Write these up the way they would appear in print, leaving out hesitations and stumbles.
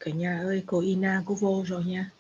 Cả nhà ơi, cô Ina cô vô rồi nha.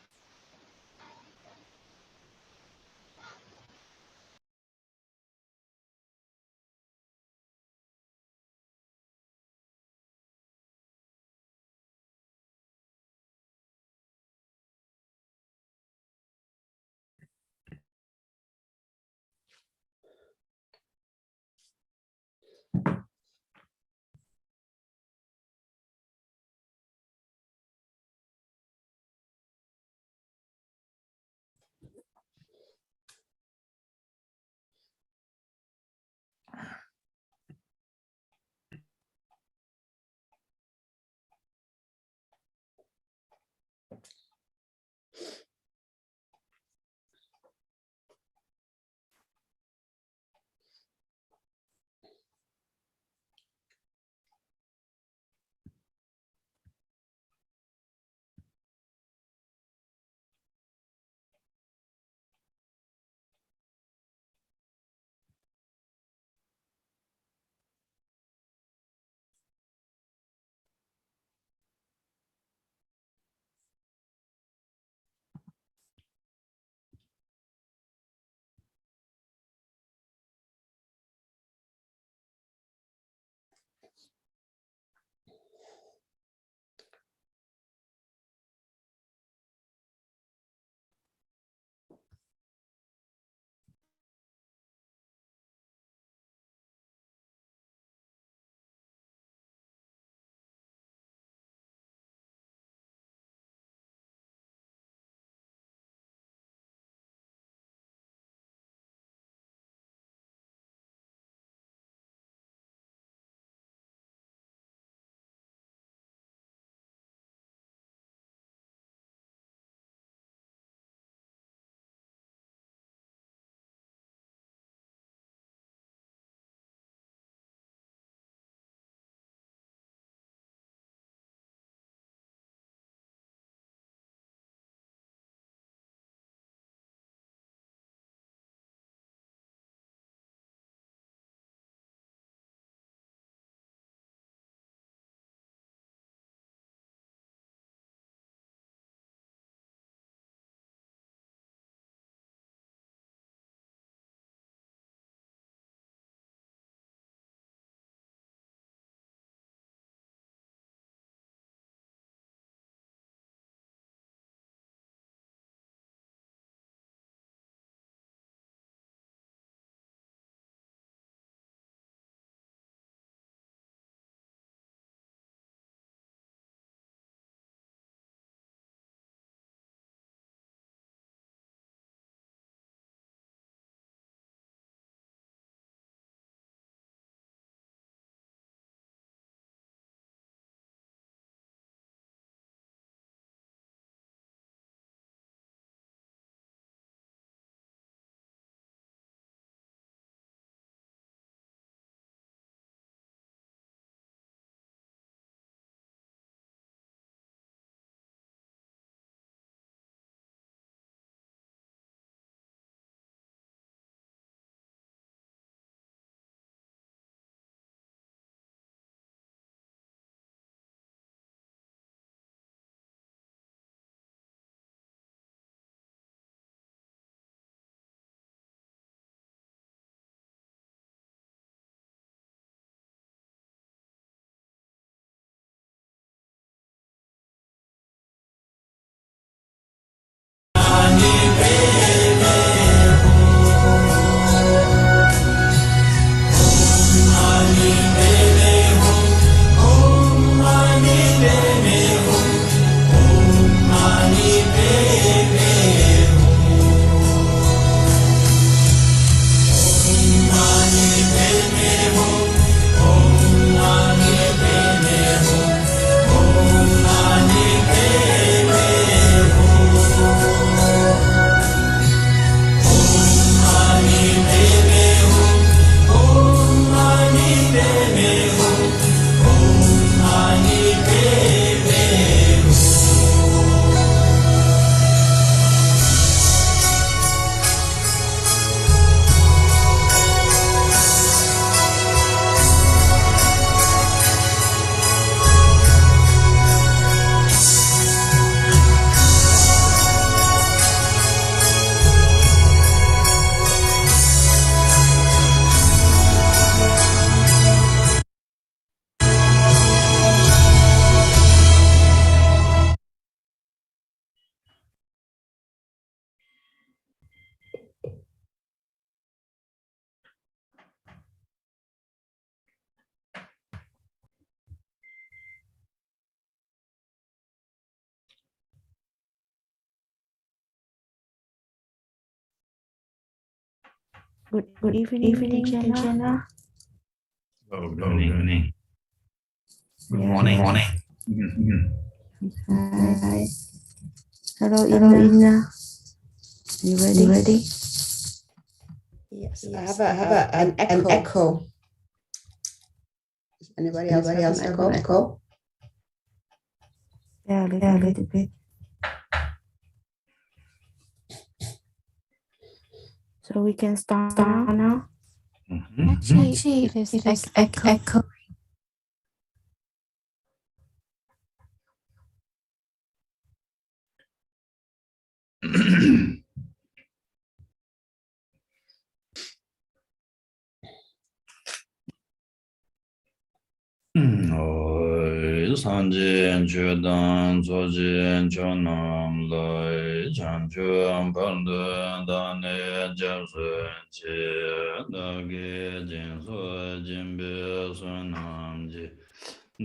Good evening, KHENCHEN. Good evening. Good morning. Hi. Hello, Ina. You ready? Yes, I have an echo. Anybody else have an echo? Yeah, a little bit. So we can start now. Actually, it is echo. Sanjian Chudan, Zojian Chonam, Lai, Chanchuan Pandu, Dane, Japsun, Chi, Dagi, Jinsu, Jimbi, Sunam, Ji,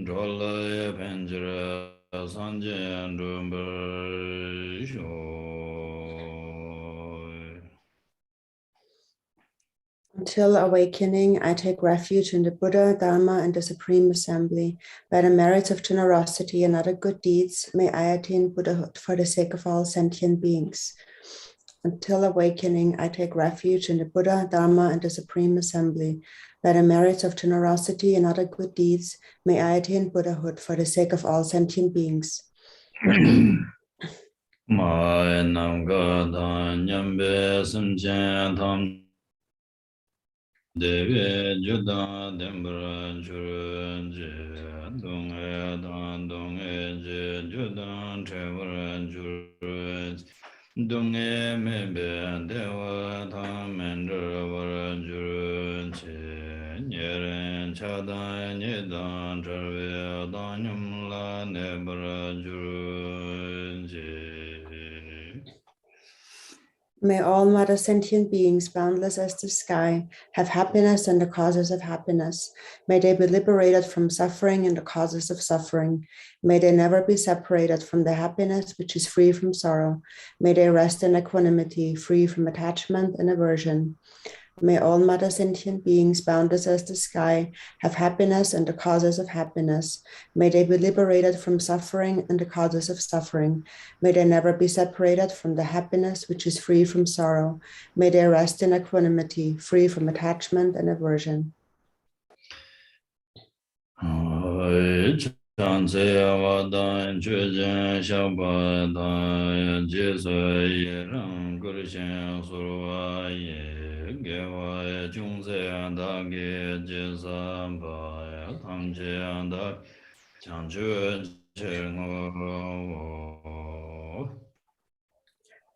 Jola, Penjira, Sanjian, Dumber, Shoy. Until awakening, I take refuge in the Buddha, Dharma, and the Supreme Assembly. By the merits of generosity and other good deeds, may I attain Buddhahood for the sake of all sentient beings. Until awakening, I take refuge in the Buddha, Dharma, and the Supreme Assembly. By the merits of generosity and other good deeds, may I attain Buddhahood for the sake of all sentient beings. Ma nam ga da nyam be sim chen tham de ve ju da dem bra chu je dong e je ju da che bra chu dong e me be de wa tha men de bra chu che nye ren cha da nye da che ve da nyam la ne bra chu je. May all mother sentient beings, boundless as the sky, have happiness and the causes of happiness. May they be liberated from suffering and the causes of suffering. May they never be separated from the happiness which is free from sorrow. May they rest in equanimity, free from attachment and aversion. May all mother sentient beings, boundless as the sky, have happiness and the causes of happiness. May they be liberated from suffering and the causes of suffering. May they never be separated from the happiness which is free from sorrow. May they rest in equanimity, free from attachment and aversion.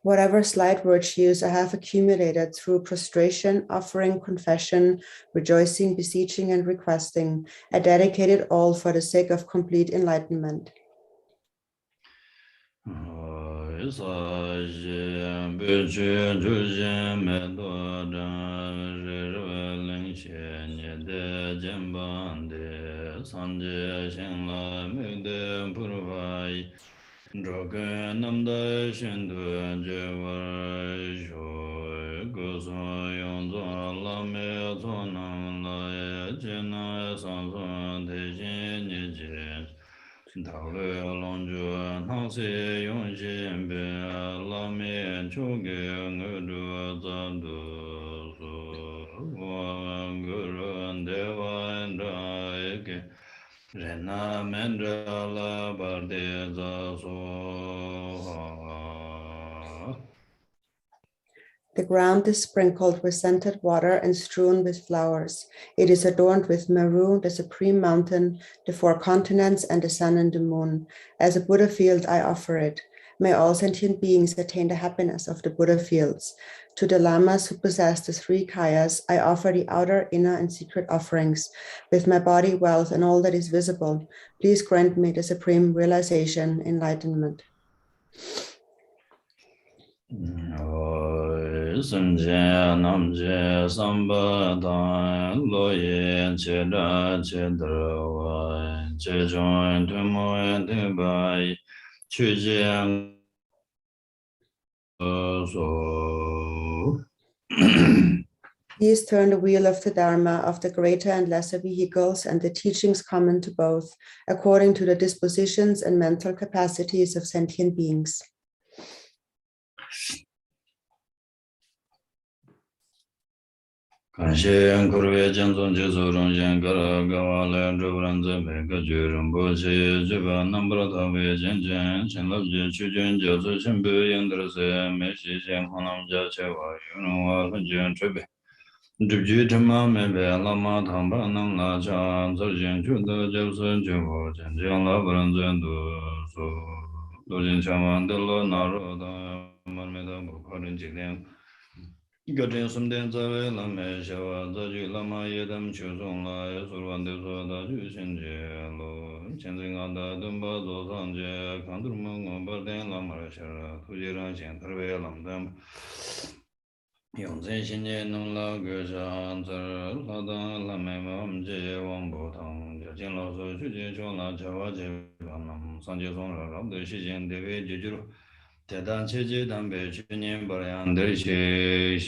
Whatever slight virtues I have accumulated through prostration, offering, confession, rejoicing, beseeching, and requesting, I dedicate it all for the sake of complete enlightenment. The ground is sprinkled with scented water and strewn with flowers. It is adorned with Meru, the supreme mountain, the four continents, and the sun and the moon. As a Buddha field, I offer it. May all sentient beings attain the happiness of the Buddha fields. To the lamas who possess the three kayas, I offer the outer, inner, and secret offerings. With my body, wealth, and all that is visible, please grant me the supreme realization, enlightenment. Samje namje samba dan loye che da che drawa che join to mo de bai chu jiang so Please turn the wheel of the Dharma of the greater and lesser vehicles and the teachings common to both, according to the dispositions and mental capacities of sentient beings. Kanshe kurwe janson jesu rongjen kara gawa le drupranze peka jurumbo che juba nambra tawe jenjen chenlap je chujun jesu chenpu yengdrase me shi chen khonam ja chewa yunwa kanchen chepe drupju chema mebe lama thamba nam la cha zarjen chuda jebsen chewa jenjen la branze du su dojin chaman delo naro da marmeda bukharin jikden Gajen sumden zawe lame shawa zaju lama yedam chuzong la yasurwan deso da ju shenje lo chenzen anda dumba zo sanje kandur mungo barden lamara shara tujiran shen tarwe lamdam yongzen shenje nung la gyoja anzar lada lame mamje wangbo tang jajen la so chuje chon la chawa je banam sanje song la rabde shijen dewe jejuru 대단 체제 담배 주님 버양들 시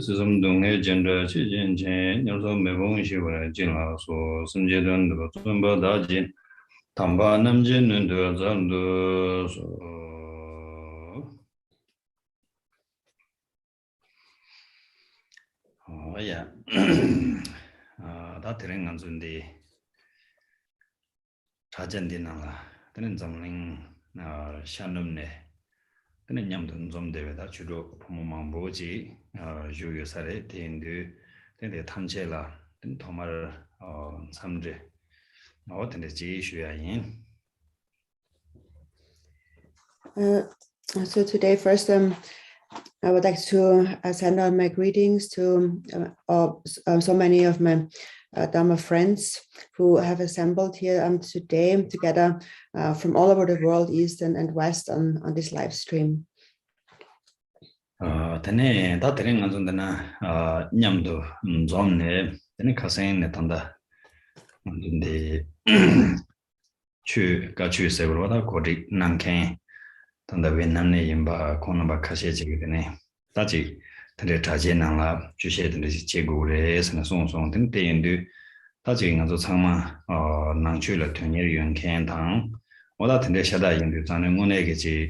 스좀 동네 전자 지진체 녀서 매봉시와 진라소 선제된도 전부 다진 담바 남진은 더전도 야. 다 들은 건데 자전디나라 되는 점링 샤놈네 근데 냠돈 좀 되다 주로 부모만 보지 유유사례 된데 근데 탐제라 된 도말 삼제 어떤데 지슈야인 So today first I would like to send out my greetings to so many of my Dharma friends who have assembled here today together from all over the world, East and West, on this live stream. tene da tene nganzondana nyamdo zomne tene kasen tanda 근데 chu sebro da kodik nanken tanda wenamne yimba konaba kasheji 되네 다지 tene 자제나라 주셰든지 제고래 선송송 등 때인데 다지 인가서 참마 낭추를 통일 연캔당 오다 텐데 샤다 인도 자는 문에게지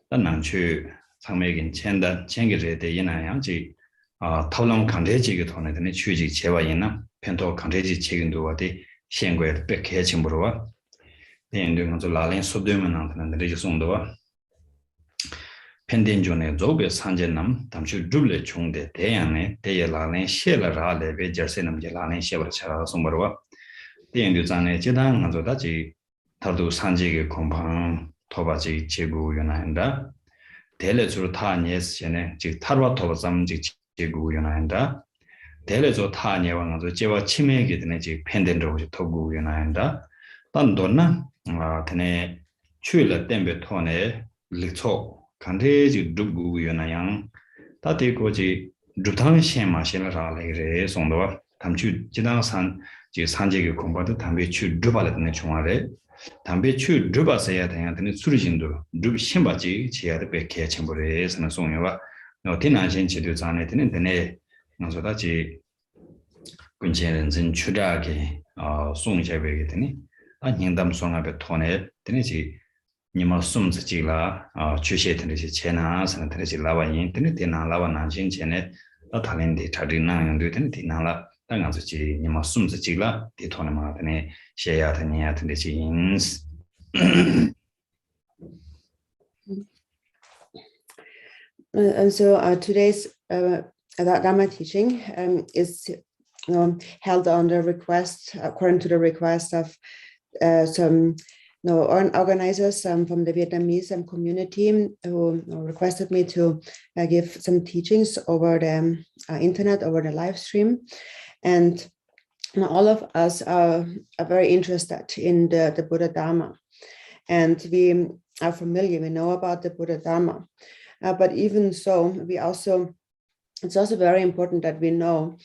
낭추 상매긴 첸다 챙겨져야 돼 이나양지討论 강제지게 돈에 되는 취직 재와 있나 편도 강제지 책임도 와대 현고에 백해 침부로와 대인도 좀 라린 소되면 나타나는 데지 송도와 펜덴존에 조베 산제남 담주 둘레 총대 대양에 대여라는 셰라라레 베저세남 제라는 셰버차라 송버와 대인도 잔에 제단 가져다지 다도 산지게 공방 토바지 제구 연한다 대례주로 타니에스네 즉 타르와 토바삼 즉 제구 연한다 대례조 타니에와 가서 제와 치매게 되네 즉 펜덴으로 토구 연한다 단도나 드네 추일라 땜베 토네 리초 간대지 두부 연하양 다대고지 두탕 셴마실라라레 송도와 담주 지당산 지 산제기 공부도 담배 추 두발했네 총아래 담배 추 두바서야 되는 수리진도 두 신바지 지야의 백해 첨부에서는 송여와 어디나신 지도 전에 되는 데네 나서다지 근처에는 추라게 송제베게 되니 안행담 송합에 토네 되니지 니마 숨지라 주셰든지 제나 선들지 라와인 되니 라와 난신 전에 다탈인데 차리나 연도 되니 디나라 당가지 니마 숨지라 디토나마 되니 셰야 되니야 되지 인스 And so today's Dharma teaching is held on the request, according to the request of some organizers from the Vietnamese community who requested me to give some teachings over the internet, over the live stream. And all of us are very interested in the Buddha Dharma. And we are familiar, we know about the Buddha Dharma. But even so, it's also very important that we know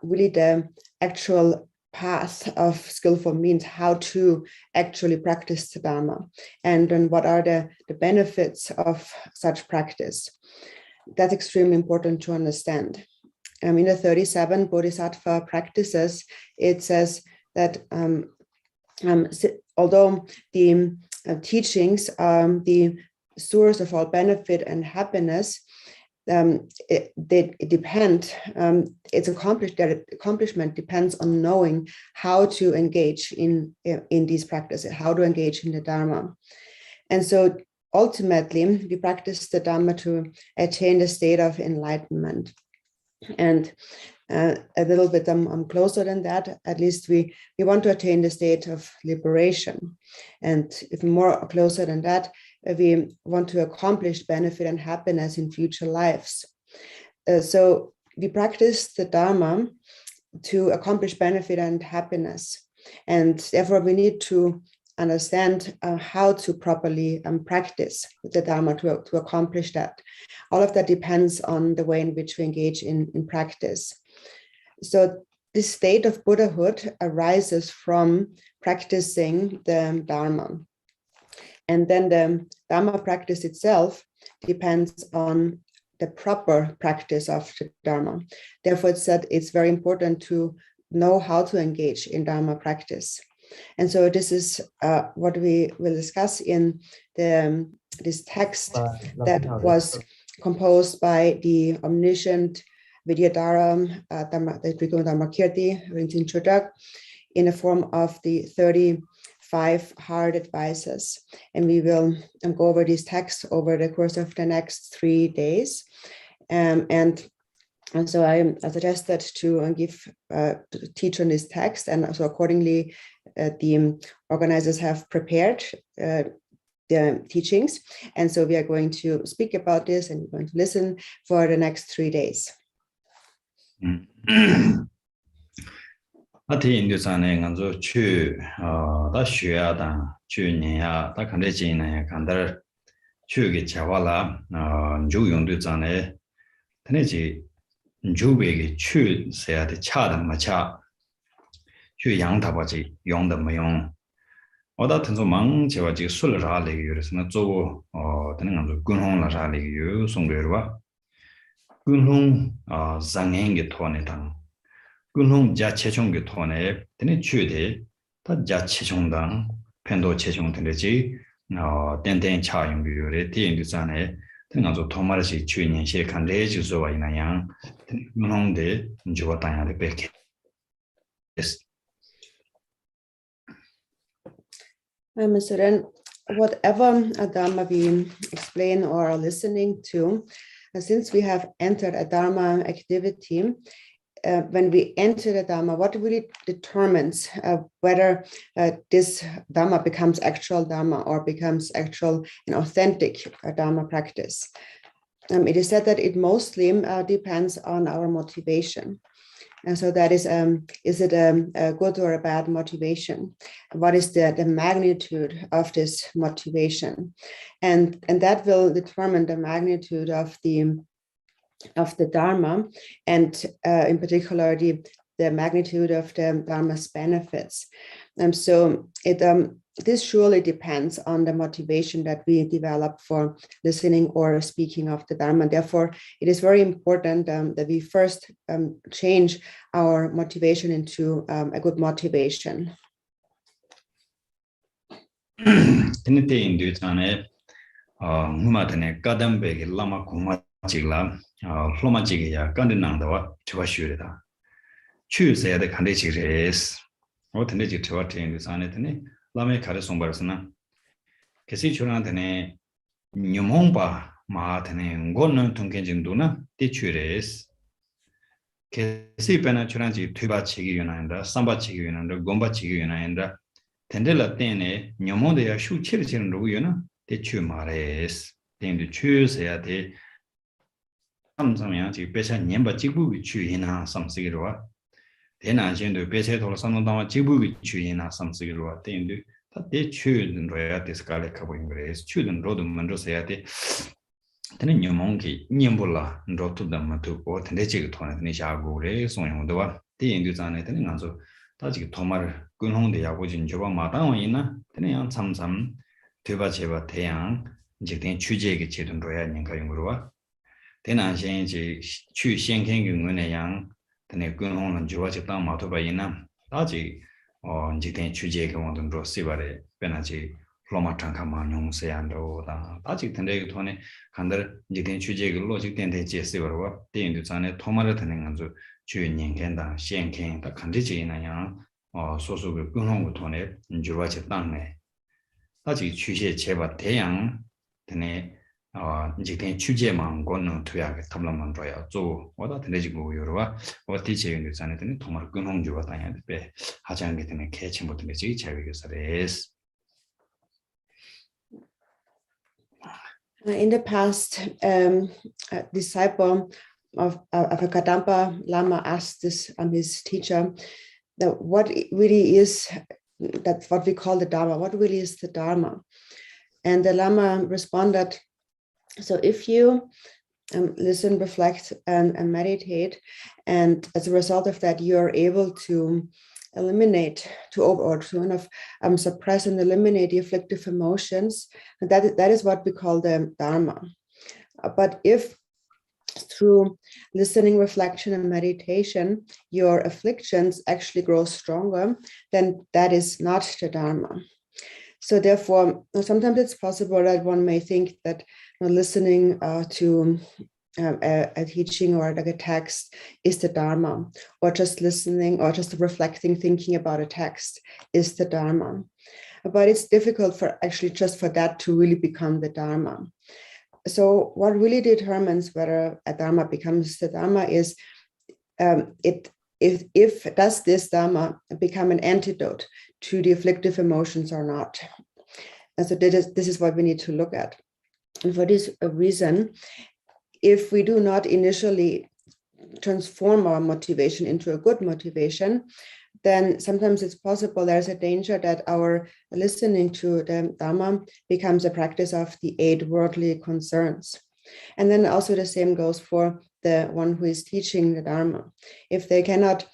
really the actual path of skillful means, how to actually practice the Dharma, and then what are the benefits of such practice. That's extremely important to understand. in the 37 Bodhisattva Practices, it says that although the teachings are the source of all benefit and happiness, it depend. Its accomplishment depends on knowing how to engage in these practices, how to engage in the Dharma. And so ultimately, we practice the Dharma to attain the state of enlightenment. And a little bit closer than that, at least we want to attain the state of liberation. And even more closer than that, we want to accomplish benefit and happiness in future lives. So we practice the Dharma to accomplish benefit and happiness. And therefore, we need to understand how to properly practice the Dharma to accomplish that. All of that depends on the way in which we engage in practice. So this state of Buddhahood arises from practicing the Dharma. And then the Dharma practice itself depends on the proper practice of the Dharma. Therefore, it's that it's very important to know how to engage in Dharma practice. And so this is what we will discuss in this text that was composed by the omniscient Vidyadhara Dharmakirti Rinpoche Chodak in the form of the 35 hard advices. And we will go over these texts over the course of the next 3 days. And so I suggested to teach on this text, and so accordingly, the organizers have prepared the teachings, and so we are going to speak about this and we're going to listen for the next 3 days. Attained 산에 간저 추 다 쉬야다 추니야 다 간대지네 간들 추게 자와라 주용도 전에 되네지 주베게 추 세야데 차다 마차 추 양다바지 용도没用 어다 텐소 망 제가 지 술라래 유르스나 조 되는 간저 군홍라라래 유 송베르와 군홍 장행게 토네당 군홍 자체종게 토네 되네 추데 다 자체종당 펜도 체종되지 땡땡 차용비요레 디엔두산에 등아조 토마르시 추인시 칸레지 조와이나양 군홍데 주와 땅야데 베케 So then, whatever a Dharma we explain or are listening to, since we have entered a Dharma activity, when we enter the Dharma, what really determines whether this Dharma becomes actual Dharma or becomes actual and authentic Dharma practice? It is said that it mostly depends on our motivation. And so that is it a good or a bad motivation? What is the magnitude of this motivation? And that will determine the magnitude of the Dharma, and in particular the magnitude of the Dharma's benefits. So this surely depends on the motivation that we develop for listening or speaking of the Dharma. Therefore, it is very important that we first change our motivation into a good motivation. hlomachigya kandinangdawa chwa shurida chu sayade khande chires o thane ji chwa ten sane thane lame khare sombarsana kesi churan thane nyumongpa ma thane ngon tungken jinduna ti chures kesi pena churan ji thuba chigi yunanda samba chigi yunanda gomba chigi yunanda tendela tene nyumonde ya shu chir chirin ru yuna ti chu mares ten de chu sayade samsamya pecha nyemba jibu chuina samsigirwa tena jendo pecha tola samdama jibu chuina samsigirwa tendu ta de chuden roya diskale kabo ingres chuden rodu mando sayate tena nyomongi nyembola rotu damatu o tende jig tone tene shago re songyongdowa tendu zane tene nganzo ta jig tomar kunhongde yago joba ma다wa ina tene yang samsam teba cheba teyang jigden chujege chedun roya nyanga yongurwa Tena shen chi chu shen ken gu ngune yang tene gun hong lan juwa chi tang ma to ba yin na da chi ji ten chu je ge wang dong ro si ba re pe na chi lo ma chang ka ma nyong se yan do da chi ten de to ne kan de ji ten chu je ge lo ji ten de je si ba ro de yin du zan ne to ma re tene ngan zu chu nian ken da shen ken da kan de ji na yang so so ge gun hong gu to ne juwa chi tang ne da chi chu xie che ba de yang tene 이제 취재만 거는 투약에 탐람만 줘야 저 어다 되지고 여러와 어디 제일 전에는 통화를 끊는 주가 다야 돼 하지 않게 되면 개체 못된 게 제일 자위교사레스. In the past, a disciple of a Kadampa Lama asked this his teacher that what really is that what we call the Dharma, what really is the Dharma? And the Lama responded, so if you listen, reflect, and meditate, and as a result of that, you're able to eliminate, to suppress and eliminate the afflictive emotions, and that is what we call the Dharma. But if through listening, reflection, and meditation, your afflictions actually grow stronger, then that is not the Dharma. So therefore, sometimes it's possible that one may think that listening to a teaching or like a text is the Dharma, or just listening or just reflecting, thinking about a text is the Dharma. But it's difficult for actually just for that to really become the Dharma. So what really determines whether a Dharma becomes the Dharma is if does this Dharma become an antidote to the afflictive emotions or not. And so this is what we need to look at. And for this reason, if we do not initially transform our motivation into a good motivation, then sometimes it's possible there's a danger that our listening to the Dharma becomes a practice of the 8 worldly concerns. And then also the same goes for the one who is teaching the Dharma. If they cannot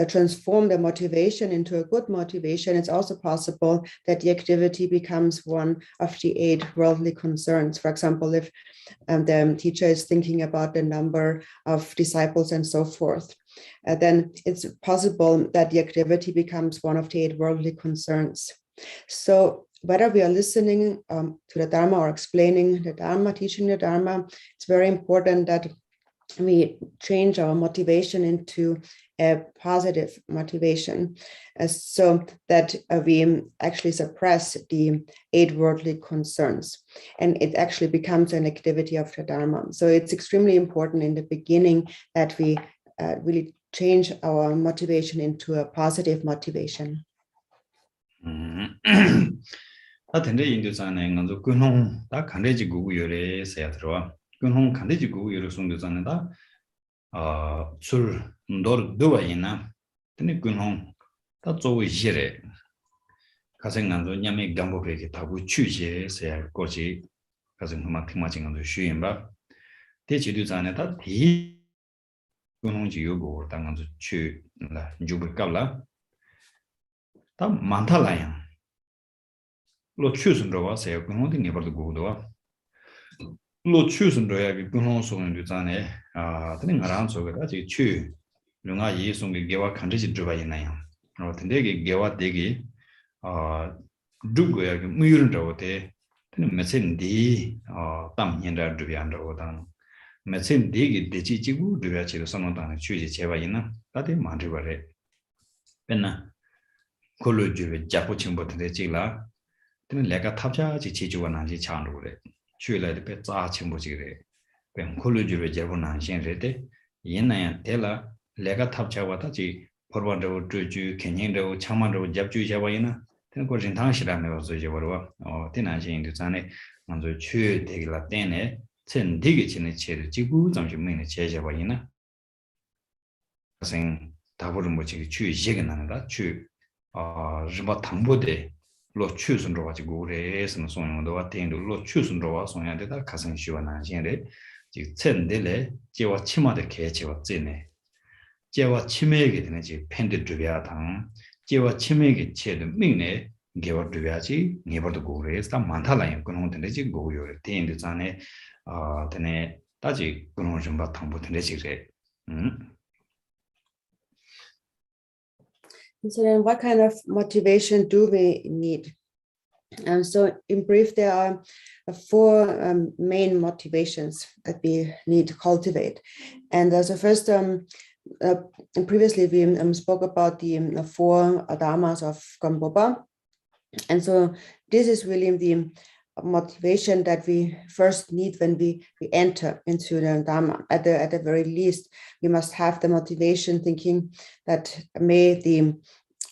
transform the motivation into a good motivation, it's also possible that the activity becomes one of the 8 worldly concerns. For example, if the teacher is thinking about the number of disciples and so forth, then it's possible that the activity becomes one of the 8 worldly concerns. So whether we are listening to the Dharma or explaining the Dharma, teaching the Dharma, it's very important that we change our motivation into a positive motivation, so that we actually suppress the 8 worldly concerns, and it actually becomes an activity of the Dharma. So it's extremely important in the beginning that we really change our motivation into a positive motivation. 근홍 간대지고 여러 송도 전에다 술 너를 두어이나 근데 근홍 다 조의 시래 가생난도 냠에 감복에게 타고 취제해야 거지 가생 그만 팀마징도 쉬임바 대지도 전에다 디 근홍지 요고 당한도 취라 주부갑라 다 많다라야 로 취순도 와서요 근홍도 네버도 고도와 로 추선 로야기 근홍 소는 되잖아요. 드는 거랑 저거가 지금 추 누가 이 송게 개와 간지 들어가 있나요? 근데 이게 개와 되게 누구야 그 무유는 저거대 드는 메신디 담현다 두비안도다 메신 되게 되지지고 두비아치로 선언단에 추지 제가 있나? 다들 많이 그래. 맨나 콜로지에 잡고침부터 되지라 드는 내가 탑자지 지주가 난지 창로 그래. 출来的被砸全部这个被考虑就是结婚难现在的因那样得了那个他家话他就婆婆就追剧肯定就抢嘛就接住些话呢这个人堂是来没有做些话的的难现就咱呢俺就去这个了点呢趁这个钱的钱的几乎咱就没得钱些话呢先大部分我这个去一个男的去日本唐博的로 추선 가지고 그래서 소용도 와텐도 로 추선 와 소용한테다 가슴 시원한 신데 지 천들에 제와 치마데 개체와 찌네 제와 치매게 되는 지 팬드 주비아 당 제와 치매게 체도 민네 개와 주비아지 네버도 고래서 많다라요 그런 건데 지 고요 텐데 전에 되네 다지 그런 좀 바탕 되지래. So then what kind of motivation do we need? So in brief, there are four main motivations that we need to cultivate. And as a first, previously we spoke about the four dharmas of Gampopa. And so this is really the motivation that we first need when we enter into the Dharma. At the very least, we must have the motivation thinking that may the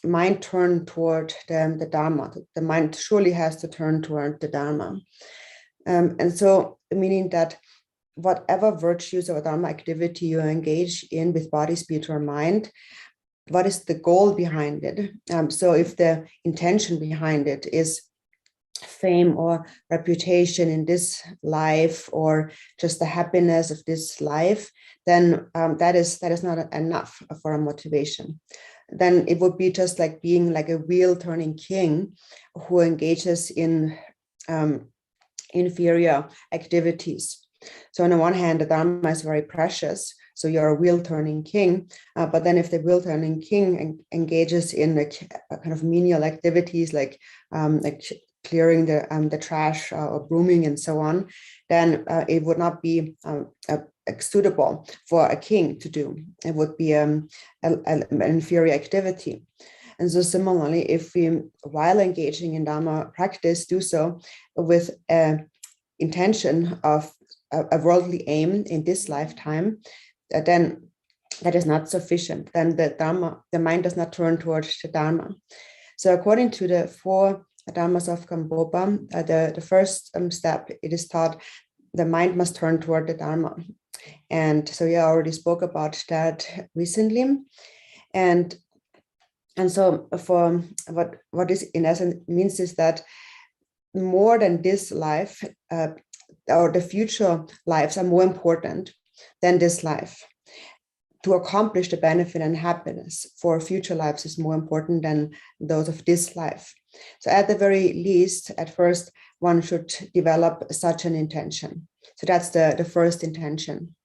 mind turn toward the Dharma. The mind surely has to turn toward the Dharma. And so meaning that whatever virtues or Dharma activity you engage in with body, speech, or mind, what is the goal behind it? So if the intention behind it is fame or reputation in this life, or just the happiness of this life, then that is not enough for a motivation. Then it would be just like being like a wheel turning king who engages in inferior activities. So on the one hand, the Dharma is very precious. So you're a wheel turning king, but then if the wheel turning king engages in a kind of menial activities like clearing the trash or brooming and so on, then it would not be suitable for a king to do. It would be an inferior activity. And so similarly, if we, while engaging in Dharma practice, do so with intention of a worldly aim in this lifetime, then that is not sufficient. Then the mind does not turn towards the Dharma. So according to the four Dharmas of Gampopa, the first step, it is taught the mind must turn toward the Dharma. And so I already spoke about that recently. And so for what this in essence means is that more than this life, or the future lives are more important than this life. To accomplish the benefit and happiness for future lives is more important than those of this life. So at the very least, at first, one should develop such an intention. So that's the first intention.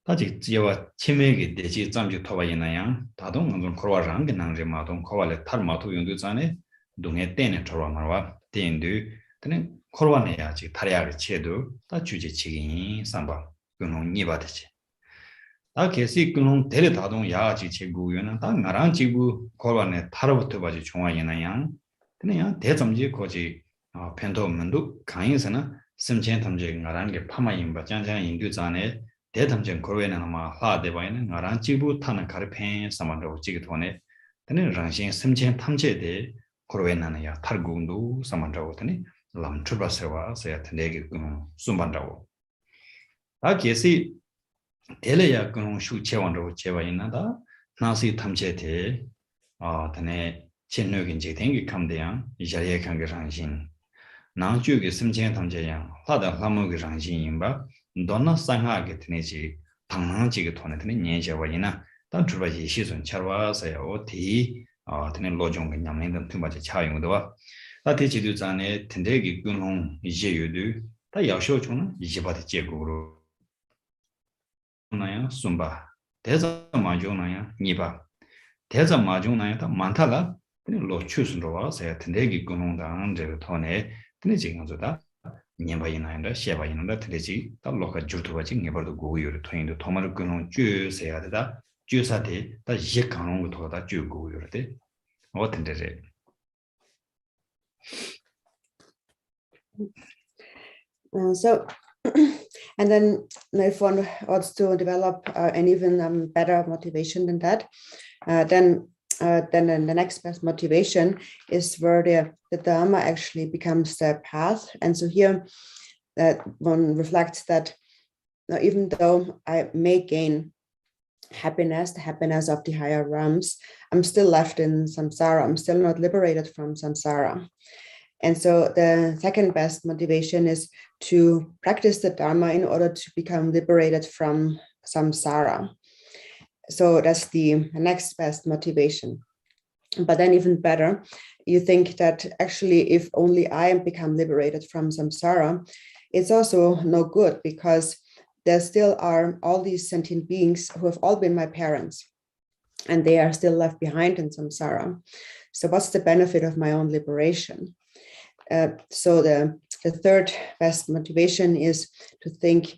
다지 지와 치매게 되지 잠주 토바이나야 다동 좀 코와랑게 낭제 마동 코와레 탈마토 용도 전에 동에 때네 저러마와 된도 되는 코와네야지 타리아를 체도 다 주제 책임이 삼바 그놈 니바듯이 다 계시 그놈 데레 다동 야지 제구요는 다 나랑 지구 코와네 타로부터 바지 중앙이나야 그냥 대점지 거지 펜도문도 강인선은 심천 탐제 나랑게 파마임바 장장 인도 전에 대담전 고려에는 아마 하대바에는 나랑 지부 타는 가르펜 사만도 지기 돈에 되는 랑신 심천 탐제에 대해 고려에는야 탈군도 사만다고 되니 람출바세와 세야 되게 숨반다고 다 계시 델레야 그런 슈체원도 제와이나다 나시 탐제에 대해 되네 신뢰긴지 된게 감대양 이 자리에 관계 랑신 나주의 심천 탐제양 하다 함목의 랑신인바 도나 상하게 되네지 방랑지게 돈에 되는 년제와이나 단 주바지 시선 차와서요 어디 되는 로종의 냠랭던 투바지 차용도와 다대지도 전에 텐데기 근홍 이제유도 다 야쇼촌은 이제바데 제국으로 나야 숨바 대자 마조나야 니바 대자 마조나야 다 많다라 되는 로추스로와 세 텐데기 근홍당 제 돈에 되는 지금조다 년바이나인다 셰바이나인다 틀리지 달로가 줄투바지 네버도 고유를 토인도 토마르 근홍 쥐세야 되다 쥐사데 다 이제 강홍 도다 쥐고요르데 어떤데 So and then if one wants to develop an even better motivation than that, then the next best motivation is where the Dharma actually becomes the path. And so here one reflects that even though I may gain happiness, the happiness of the higher realms, I'm still left in samsara. I'm still not liberated from samsara. And so the second best motivation is to practice the Dharma in order to become liberated from samsara. So that's the next best motivation. But then even better, you think that actually if only I become liberated from samsara, it's also no good, because there still are all these sentient beings who have all been my parents, and they are still left behind in samsara. So what's the benefit of my own liberation? So the third best motivation is to think,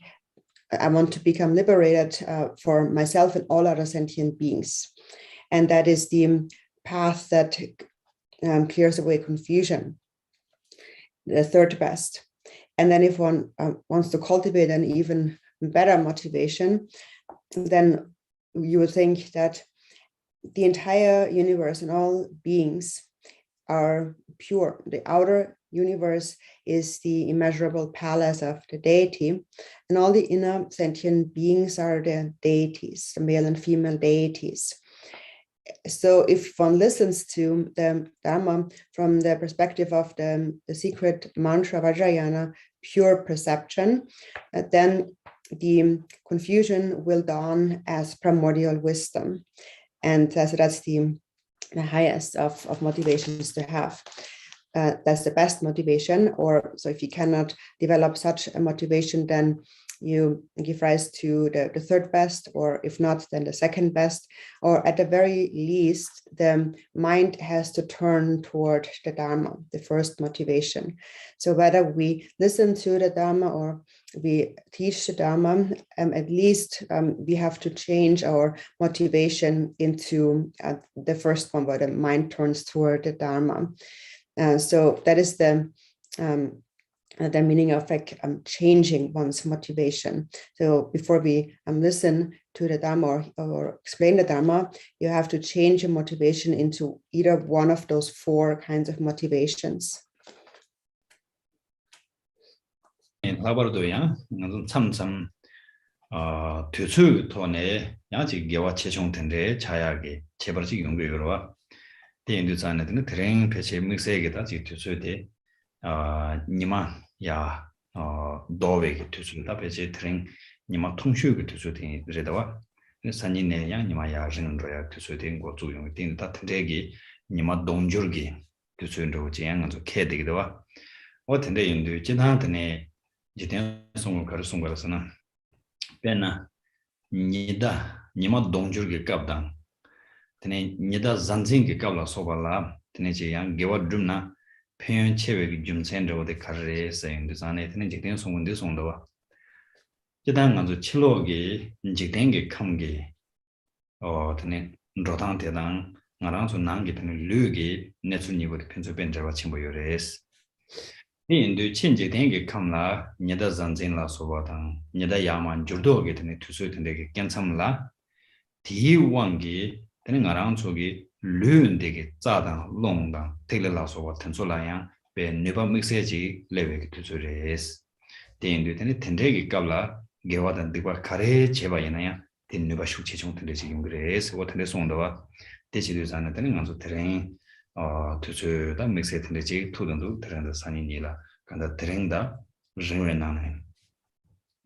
I want to become liberated for myself and all other sentient beings. And that is the path that clears away confusion, the third best. And then if one wants to cultivate an even better motivation, then you would think that the entire universe and all beings are pure. The outer universe is the immeasurable palace of the deity, and all the inner sentient beings are the deities, the male and female deities. So if one listens to the Dharma from the perspective of the secret mantra Vajrayana, pure perception, then the confusion will dawn as primordial wisdom. And so that's the highest of motivations to have. That's the best motivation. Or so if you cannot develop such a motivation, then you give rise to the third best, or if not, then the second best, or at the very least, the mind has to turn toward the Dharma, the first motivation. So whether we listen to the Dharma or we teach the Dharma, at least we have to change our motivation into the first one, where the mind turns toward the Dharma. So that is the meaning of like changing one's motivation. So before we listen to the Dharma or explain the Dharma, you have to change your motivation into either one of those four kinds of motivations. 라바르도야 참참 투수 야지 개와 체종된데 자야게 제벌지 연구여와 대인도산에는 드랭 배치 믹스에게다 지 투수데 니마 야 도웨게 투수다 배치 드랭 니마 통슈게 투수데 그래다와 산이네 야 니마 야 진로야 투수된 거 조용 띵다 트레기 니마 동줄기 투수로 지양도 캐되기도와 어떤데 인도 지나한테 지된 송을 가르송 거라서는 배나 니다 니마 동줄기 갑당 tene nida zanzing ge kabla sobala tene je yang gewa dumna phen chewe gi jumsen ro de karre sen de zane tene jikden songun de songda wa jidan nganzo chilo ge jikden ge khamge tene rodang de dang ngarang so nang ge tene lu ge netsu ni bo de phenso ben jawa chimbo yores ni indu chen jikden ge khamla nida zanzing la sobata nida yaman jurdo ge tene tusu tene ge kyansamla di wangi tene ngarang chogi luen dege zadang longdang tegle laso wa tenso layang be neba mixeji lewe ki tuzures tendu tene tendegi kabla gewa dan diwa kare cheba yanaya ten neba shukche chung tende chigim gres wa tende songda wa techi du zana tene nganzo tereng tuzu da mixe tende chig tudandu tereng da sani nila kanda tereng da ringwe nane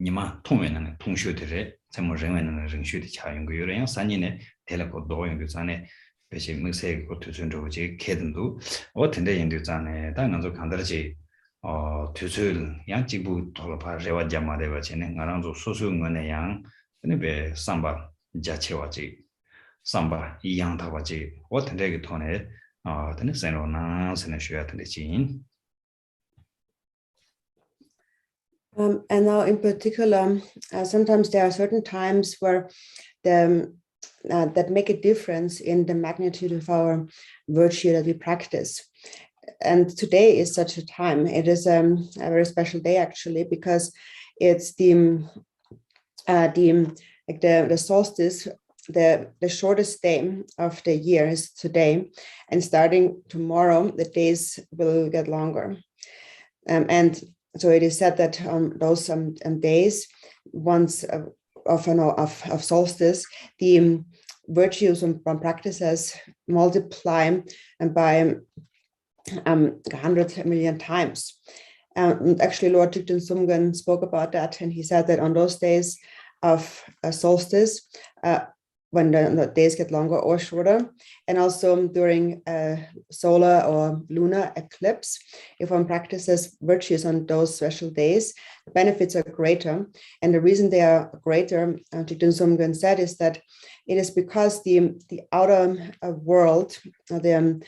nima tongwe nane tongshu tere tsemo ringwe nane ringshu di cha yungu yore yang sani ne teleko do yungu zane peche mixe ko tuzun zhogu chi kedandu o tende yungu zane da nganzo kandarchi tuzul yang jikbu tolapa rewa jama dewa chi ne ngaranzo susu ngone yang tene be samba jachewa chi samba iyang tawa chi o tende ki tone tene senro na sene shuya tende chi. And now in particular, sometimes there are certain times where that make a difference in the magnitude of our virtue that we practice. And today is such a time. It is a very special day, actually, because it's the solstice, the shortest day of the year is today, and starting tomorrow, the days will get longer. And so it is said that on those days, once of solstice, the virtues and practices multiply by 100 million times. Actually, Lord Thigten Sumgön spoke about that, and he said that on those days of solstice, when the days get longer or shorter, and also during solar or lunar eclipse. If one practices virtues on those special days, the benefits are greater. And the reason they are greater, Jigten Sumgön said, is that it is because the outer world, the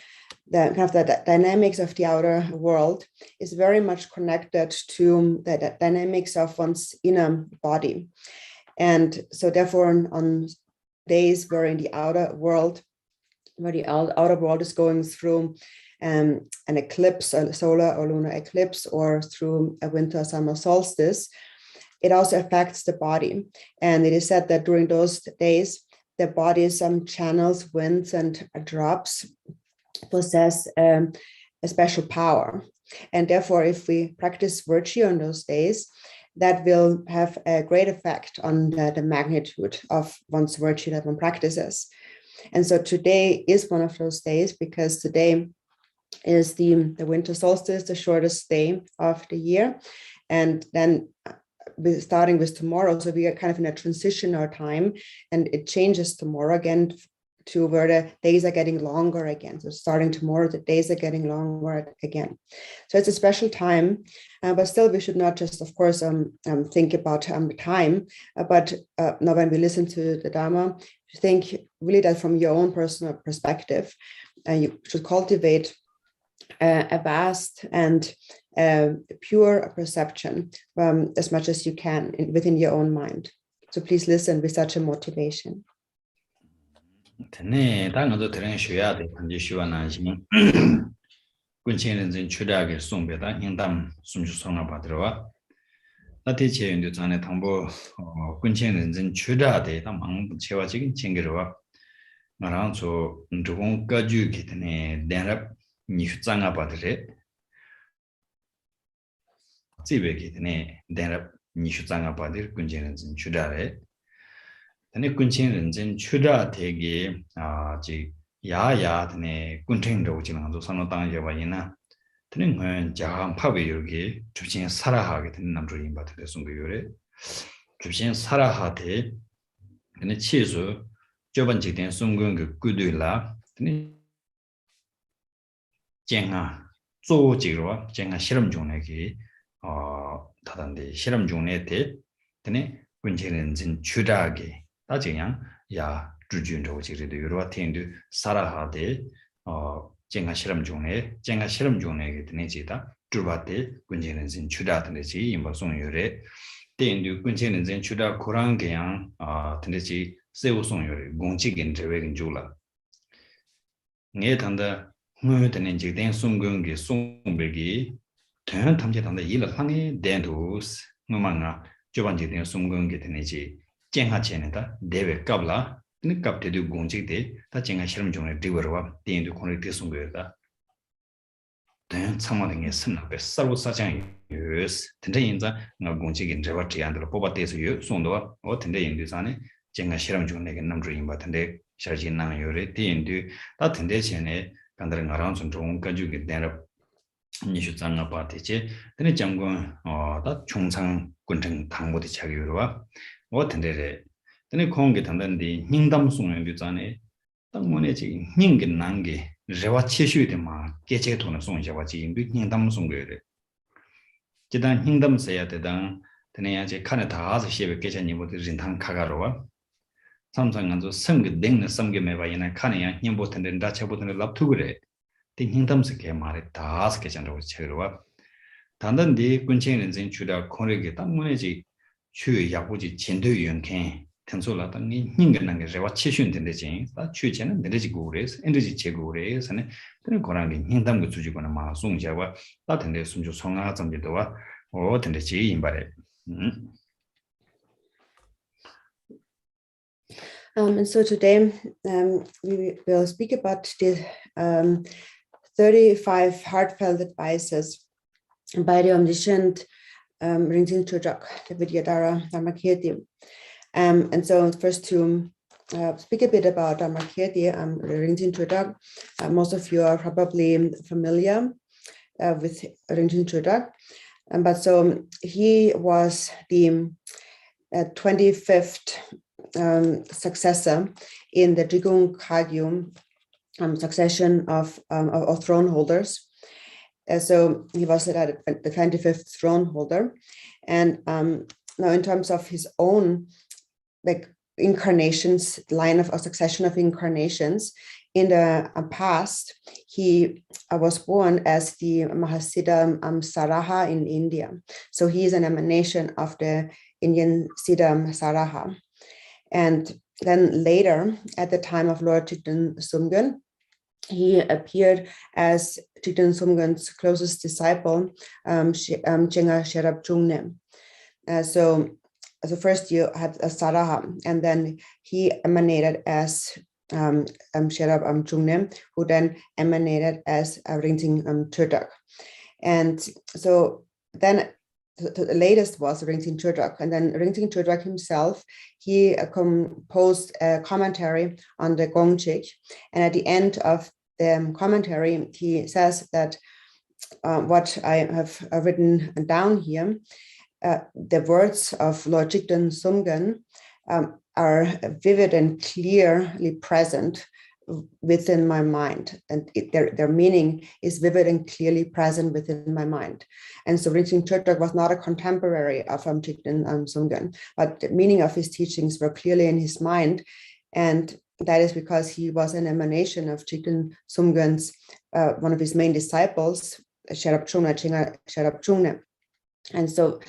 kind of the dynamics of the outer world is very much connected to the dynamics of one's inner body. And so therefore on days where in the outer world, where the outer world is going through an eclipse, a solar or lunar eclipse, or through a winter or summer solstice, it also affects the body. And it is said that during those days, the body's channels, winds, and drops possess a special power. And therefore, if we practice virtue on those days, that will have a great effect on the magnitude of one's virtue that one practices. And so today is one of those days, because today is the winter solstice, the shortest day of the year. And then starting with tomorrow, so we are kind of in a transitional time, and it changes tomorrow again to where the days are getting longer again. So starting tomorrow, the days are getting longer again. So it's a special time, but still we should not just, of course, think about time, but now when we listen to the Dharma, think really that from your own personal perspective, you should cultivate a vast and pure perception as much as you can within your own mind. So please listen with such a motivation. Tene ta ngado tereng shuya de kanji shuwa na jin kunchen ren zin chuda ge songbe da hingdam sumju songa padrowa ta te che yundu zane thangbo kunchen ren zin chuda de ta mang chewa jigin chengirwa ngarang so ndugong ga ju ki tene denrap ni zanga padre zibe ki tene denrap ni zanga padre kunchen ren zin chuda re tene kunchen ren chuda tege ji ya tene kunchen ro ji nang zo sano tang ye ba yina tene ngön ja pa be yoge 주신 살아하게 되는 남주인 바들 송고 요래 주신 살아하되 tene 치수 저번지 된 송근 그 꾸들라 tene 쟁아 조지로 쟁아 실험 중에게 다단데 실험 중에 때 tene kunchen ren chuda게 다지냥 야 주준도 지리도 여러 텐도 살아하되 쟁가 실험 중에 되네지다 주바데 군제는 진 추다든지 임바송요래 텐도 군제는 추다 고랑게양 되네지 세우송요래 공직인 제외긴 줄라 네 단다 뭐드는 지된 송근게 송백이 된 탐제 단다 일을 항에 된도스 뭐만나 저번지된 송근게 되네지 쟁하체네다 대외 갑라 네 갑테도 공직대 다 쟁하 실험 중에 디버와 대인도 코넥트 송거다 된 참마등에 선납에 서로 사장이 유스 된대 인자 나 공직인 저와 지안들 뽑아대서 유 송도와 어떤데 인도산에 쟁하 실험 중에 내게 남주인 같은데 샤진나 요래 대인도 다 된대 전에 간다는 거랑 좀 좋은 가지고 내려 니슈장아 바티체 근데 장군 다 총상 군정 당보디 차기로와 어떤데 근데 공개 단단히 닝담송에 비자네 땅문에 지금 닝게 난게 레와 치슈이데마 개체토는 송이자와 지금 닝담송거래 지단 닝담서야 되당 드네야제 칸에 다 아서 시에 개체니 모두 진탕 카가로와 삼상간도 성게 땡네 성게 매바이나 칸에야 닝보텐데 다체보텐데 랍투그래 닝담서게 말에 다 아서 개체라고 쳐로와 단단히 군체는 진 주다 코르게 땅문에 지 추 야부지 진도 연케 tensola tani hinganang rewa chishun tendeji ta chuchena nereji gures energy chegure sane tene korangi hindam gu chuji kona ma sungjawa ta tende sumju songa zambidowa o tendeji imbare And so today we will speak about the 35 heartfelt advices by the omniscient Rinzin Chojok, the Vidyadhara Dharmakirti. And so first to speak a bit about Dharmakirti, Rinzin Chojok. Most of you are probably familiar with Rinzin Chojok. But so he was the 25th successor in the Drikung Kagyu succession of throne holders. So he was the 25th throne holder. And now in terms of his own incarnations, line of a succession of incarnations, in the past, he was born as the Mahasiddha Saraha in India. So he is an emanation of the Indian Siddha Saraha. And then later, at the time of Lord Chigten Sumgön, he appeared as Chigten Sumgön's closest disciple, Chenga Sherab Chungnem. So first you had a Saraha, and then he emanated as Sherab Chungnem, who then emanated as Rinzing Chödrak. And so then the latest was Rinzing Chödrak, and then Rinzing Chödrak himself, he composed a commentary on the Gongchik, and at the end of the commentary, he says that what I have written down here, the words of Lord Chigten Sumgön are vivid and clearly present within my mind, and their meaning is vivid and clearly present within my mind. And so Rinzing Chödrak was not a contemporary of Chigten Sumgön, but the meaning of his teachings were clearly in his mind, and that is because he was an emanation of Chigten Sumgön's one of his main disciples, Sherab Chungna, Chenga Sherab Chungna. And so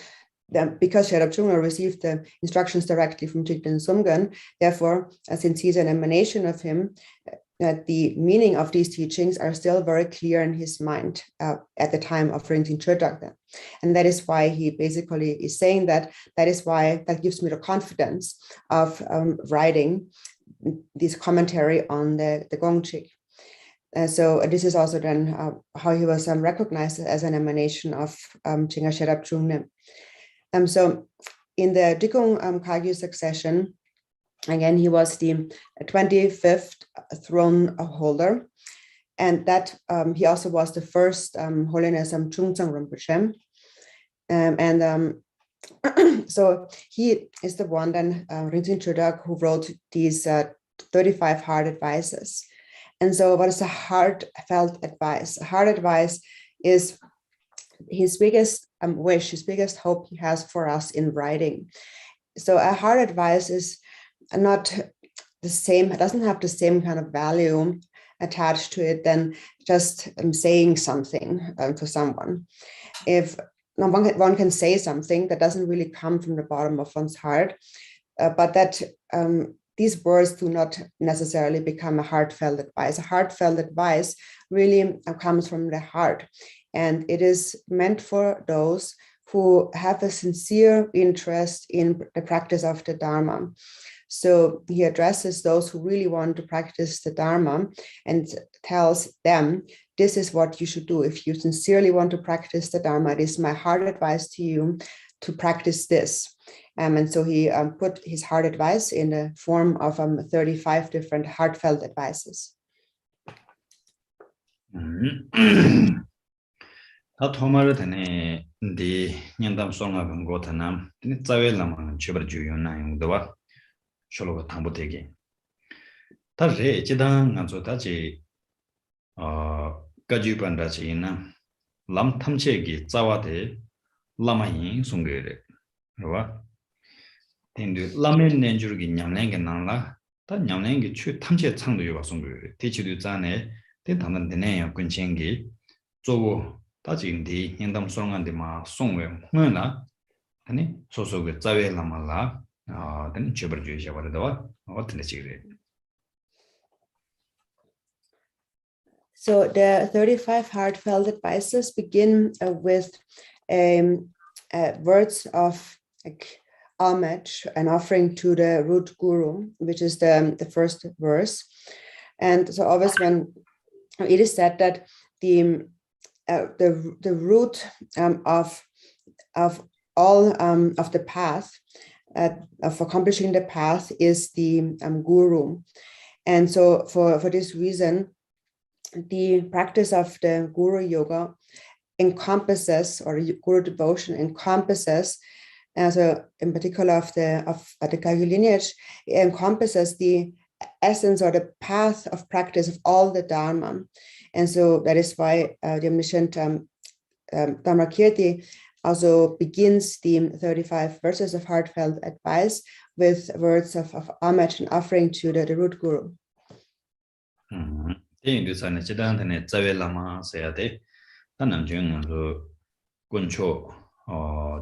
because Sherab Chungna received the instructions directly from Chigten Sumgön, therefore, since he's an emanation of him, the meaning of these teachings are still very clear in his mind at the time of Rinzing Chödrak. And that is why he basically is saying that is why that gives me the confidence of writing this commentary on the Gongchik. So this is also then how he was recognized as an emanation of Chenga Sherab Chungnem. So in the Drikung Kagyu succession, again, he was the 25th throne holder, and that he also was the first Holiness Chungtsang Rinpoche. So he is the one then, Rinzing Chödrak, who wrote these 35 hard advices. And so what is a heartfelt advice? A heart advice is his biggest wish, his biggest hope he has for us in writing. So a hard advice is not the same, it doesn't have the same kind of value attached to it than just saying something to someone. If one can say something that doesn't really come from the bottom of one's heart, but that these words do not necessarily become a heartfelt advice. A heartfelt advice really comes from the heart, and it is meant for those who have a sincere interest in the practice of the Dharma. So he addresses those who really want to practice the Dharma and tells them, this is what you should do. If you sincerely want to practice the Dharma, it is my heart advice to you to practice this. And so he put his heart advice in the form of 35 different heartfelt advices. Shologa Tambo Tegi. Tare Chidang Anzo Tachi Gajupan Rachina Lam Tamchegi Zawate Lamayin Sungere. Tindu Lamin Nenjurgi Nyamlang and Nala, that Nyamlang Chu Tamche Tandu Yuva Sungere, Tichu Zane, Tintan Dene Kunchengi, Zowo, Tajin di Yendam Song and the Ma Songwe, Muna, and so with Zawe Lamala. Then so the 35 heartfelt advices begin with words of homage and offering to the root guru, which is the first verse. And so always when it is said that the root of all of the path, of accomplishing the path, is the guru. And so for this reason, the practice of the guru yoga encompasses, or guru devotion encompasses So in particular of the Kagyu lineage, it encompasses the essence or the path of practice of all the Dharma. And so that is why the omniscient Dharmakirti also begins the 35 verses of heartfelt advice with words of homage and offering to the root guru.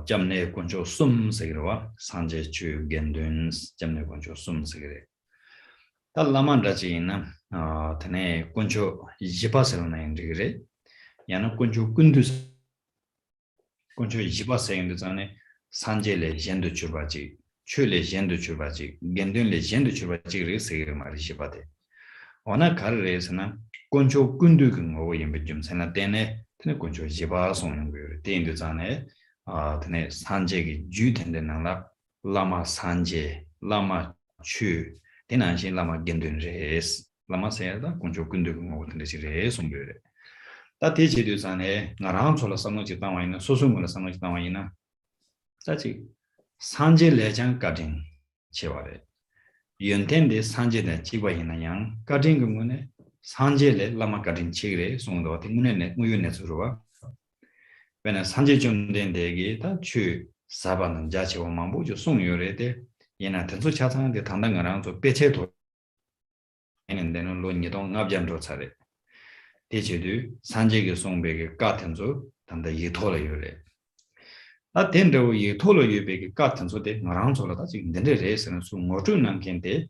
Jamne Kuncho Sum Segrewa, Sanje Chu Gendun, Jamne Kuncho Sum Segre. Talaman Rajina, Tane Kuncho Jipasana in Rigre, Yana Kuncho Kundus Kuncho Jipasa in the Zane, Sanje le Jendu Chubaji, Chule Jendu Chubaji, Gendun le Jendu Chubaji, Segre Marishipate. Ona Karresana, Kuncho Kundukum over in Bijum Senatene, Tene Kuncho Jipason, Tin the Zane. Tene 산제기 주된데 나라 라마 산제 라마 추 대난신 라마 겐든레스 라마 세야다 군조 군두고 같은데 지레 송베레 다 대제도산에 나랑 솔라 삼노지 당와이나 소소문을 삼노지 당와이나 자지 산제 레장 가진 제와레 연텐데 산제데 지과이나 양 가진 경우에 산제레 라마 가진 치그레 송도 등문에 무윤에 주로와 when Sanjay Jumden Degi, that Chu Saban Jachi or Mambu, Sung Yurede, Yena Tensu Chatan, the Tandangaran to Pecheto, and then Lunidon Abjam Rosare. Techidu, Sanjay Songbeg, Gatenzo, and the Yitola Yure. That tender Yitola Yubeg Gatenzo de Naranzola, then the race and Sung Motunan Kente,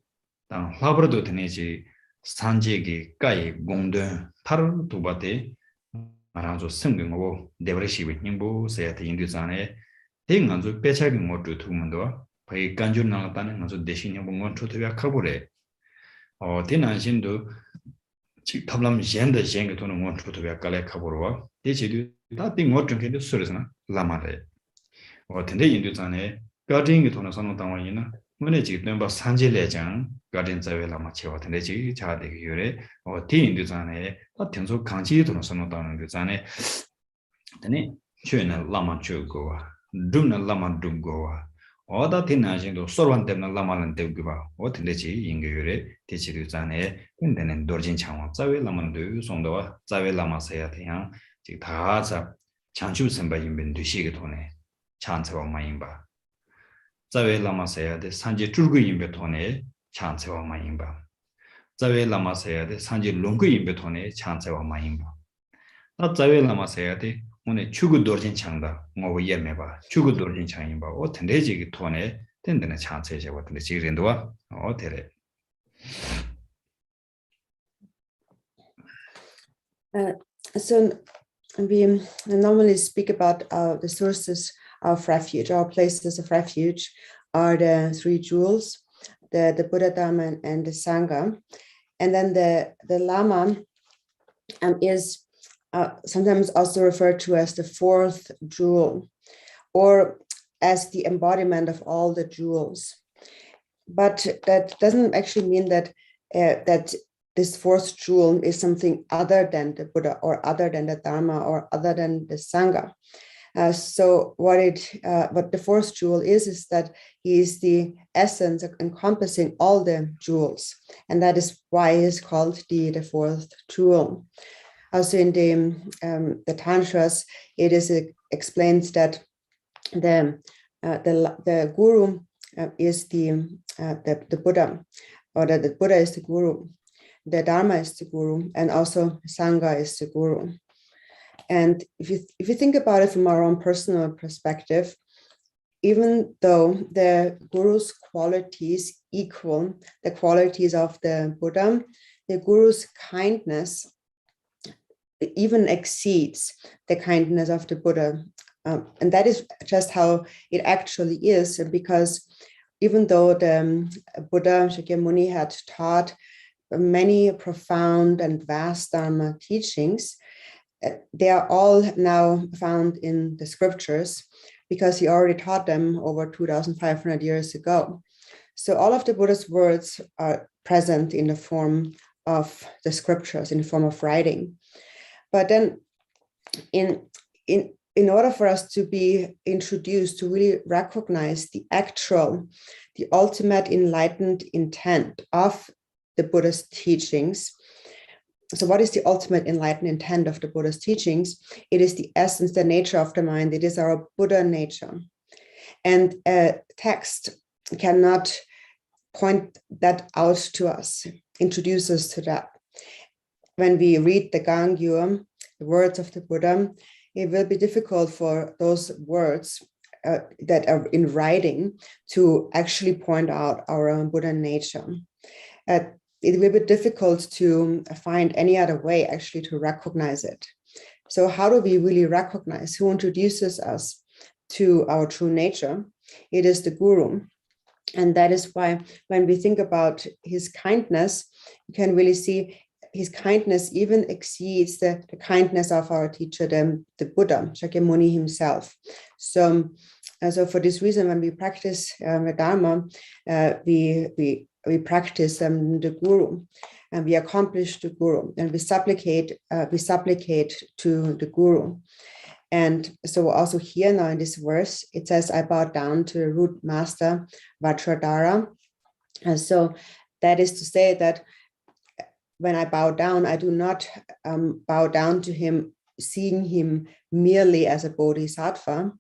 then Labrador Tenechi, Sanjay Gai Gondun, Tar Tubate. Aranzo Singing Devrishi with Nimbo, say at the Indusane, Ting Anzu Pechagin Motu Tumando, Pay Ganju Nalatan and Anzu Deshin to the Kabure. Or Tina Jindu Tablam Jenda Jengaton want to be a Kale Kabura, did you do that thing what drinking the Surizana, Lamare. Or Tende Indusane, guarding it on a son of Tamayina, when it's number Sanji Lejan, Guardian Zavela Macho, Tendeji, Chadi Yure, or Teen Duzane, or Tenzo Kanji to Sonodan Duzane, Tene, Chuna Lama Chugoa, Duna Lama Dungoa, or that Tinajin to Sorwantem Lama and Deguba, or Tendeji, Ingure, Tichi Duzane, and then Dorjin Chama, Zawe Lamandu, Sondoa, Zawe Lama Sayatian, Chitaza, Chanchu Semba Yimbin Dushigatone, Chance of Maimba. Zawe Lama Saya de Sanji Turgu Imbetone, Chance of Maimba. Zawe Lama Saya de Sanji Lungu Imbetone, Chance of Maimba. Not Zawe Lama Saya de Mune Chugu Dorjin Changda, Mo Yemeba, Chugu Dorjin Changba, or Tendeji Tone, then the chance of what the Chirindua, or Tere. So we normally speak about the sources of refuge. Our places of refuge are the three jewels, the Buddha, Dharma, and the Sangha. And then the Lama is sometimes also referred to as the fourth jewel, or as the embodiment of all the jewels. But that doesn't actually mean that that this fourth jewel is something other than the Buddha, or other than the Dharma, or other than the Sangha. So what the fourth jewel is that he is the essence of encompassing all the jewels, and that is why it is called the fourth jewel. Also in the Tantras, it is explained that the guru is the Buddha, or that the Buddha is the guru, the Dharma is the guru, and also Sangha is the guru. And if you think about it from our own personal perspective, even though the guru's qualities equal the qualities of the Buddha, the guru's kindness even exceeds the kindness of the Buddha. And that is just how it actually is, because even though the Buddha Shakyamuni had taught many profound and vast Dharma teachings, they are all now found in the scriptures, because he already taught them over 2,500 years ago. So all of the Buddha's words are present in the form of the scriptures, in the form of writing. But then if in order for us to be introduced to really recognize the ultimate enlightened intent of the Buddhist teachings. So what is the ultimate enlightened intent of the Buddhist teachings? It is the essence, the nature of the mind. It is our Buddha nature. And a text cannot point that out to us, introduce us to that. When we read the Gangyur, the words of the Buddha, it will be difficult for those words that are in writing to actually point out our own Buddha nature. It will be difficult to find any other way actually to recognize it. So how do we really recognize who introduces us to our true nature? It is the Guru. And that is why when we think about his kindness, you can really see his kindness even exceeds the kindness of our teacher, the Buddha, Shakyamuni himself. So for this reason, when we practice Dharma, we practice the Guru, and we accomplish the Guru, and we supplicate to the Guru. And so also here now in this verse, it says, I bow down to the root master, Vajradhara. And so that is to say that when I bow down, I do not bow down to him, seeing him merely as a bodhisattva,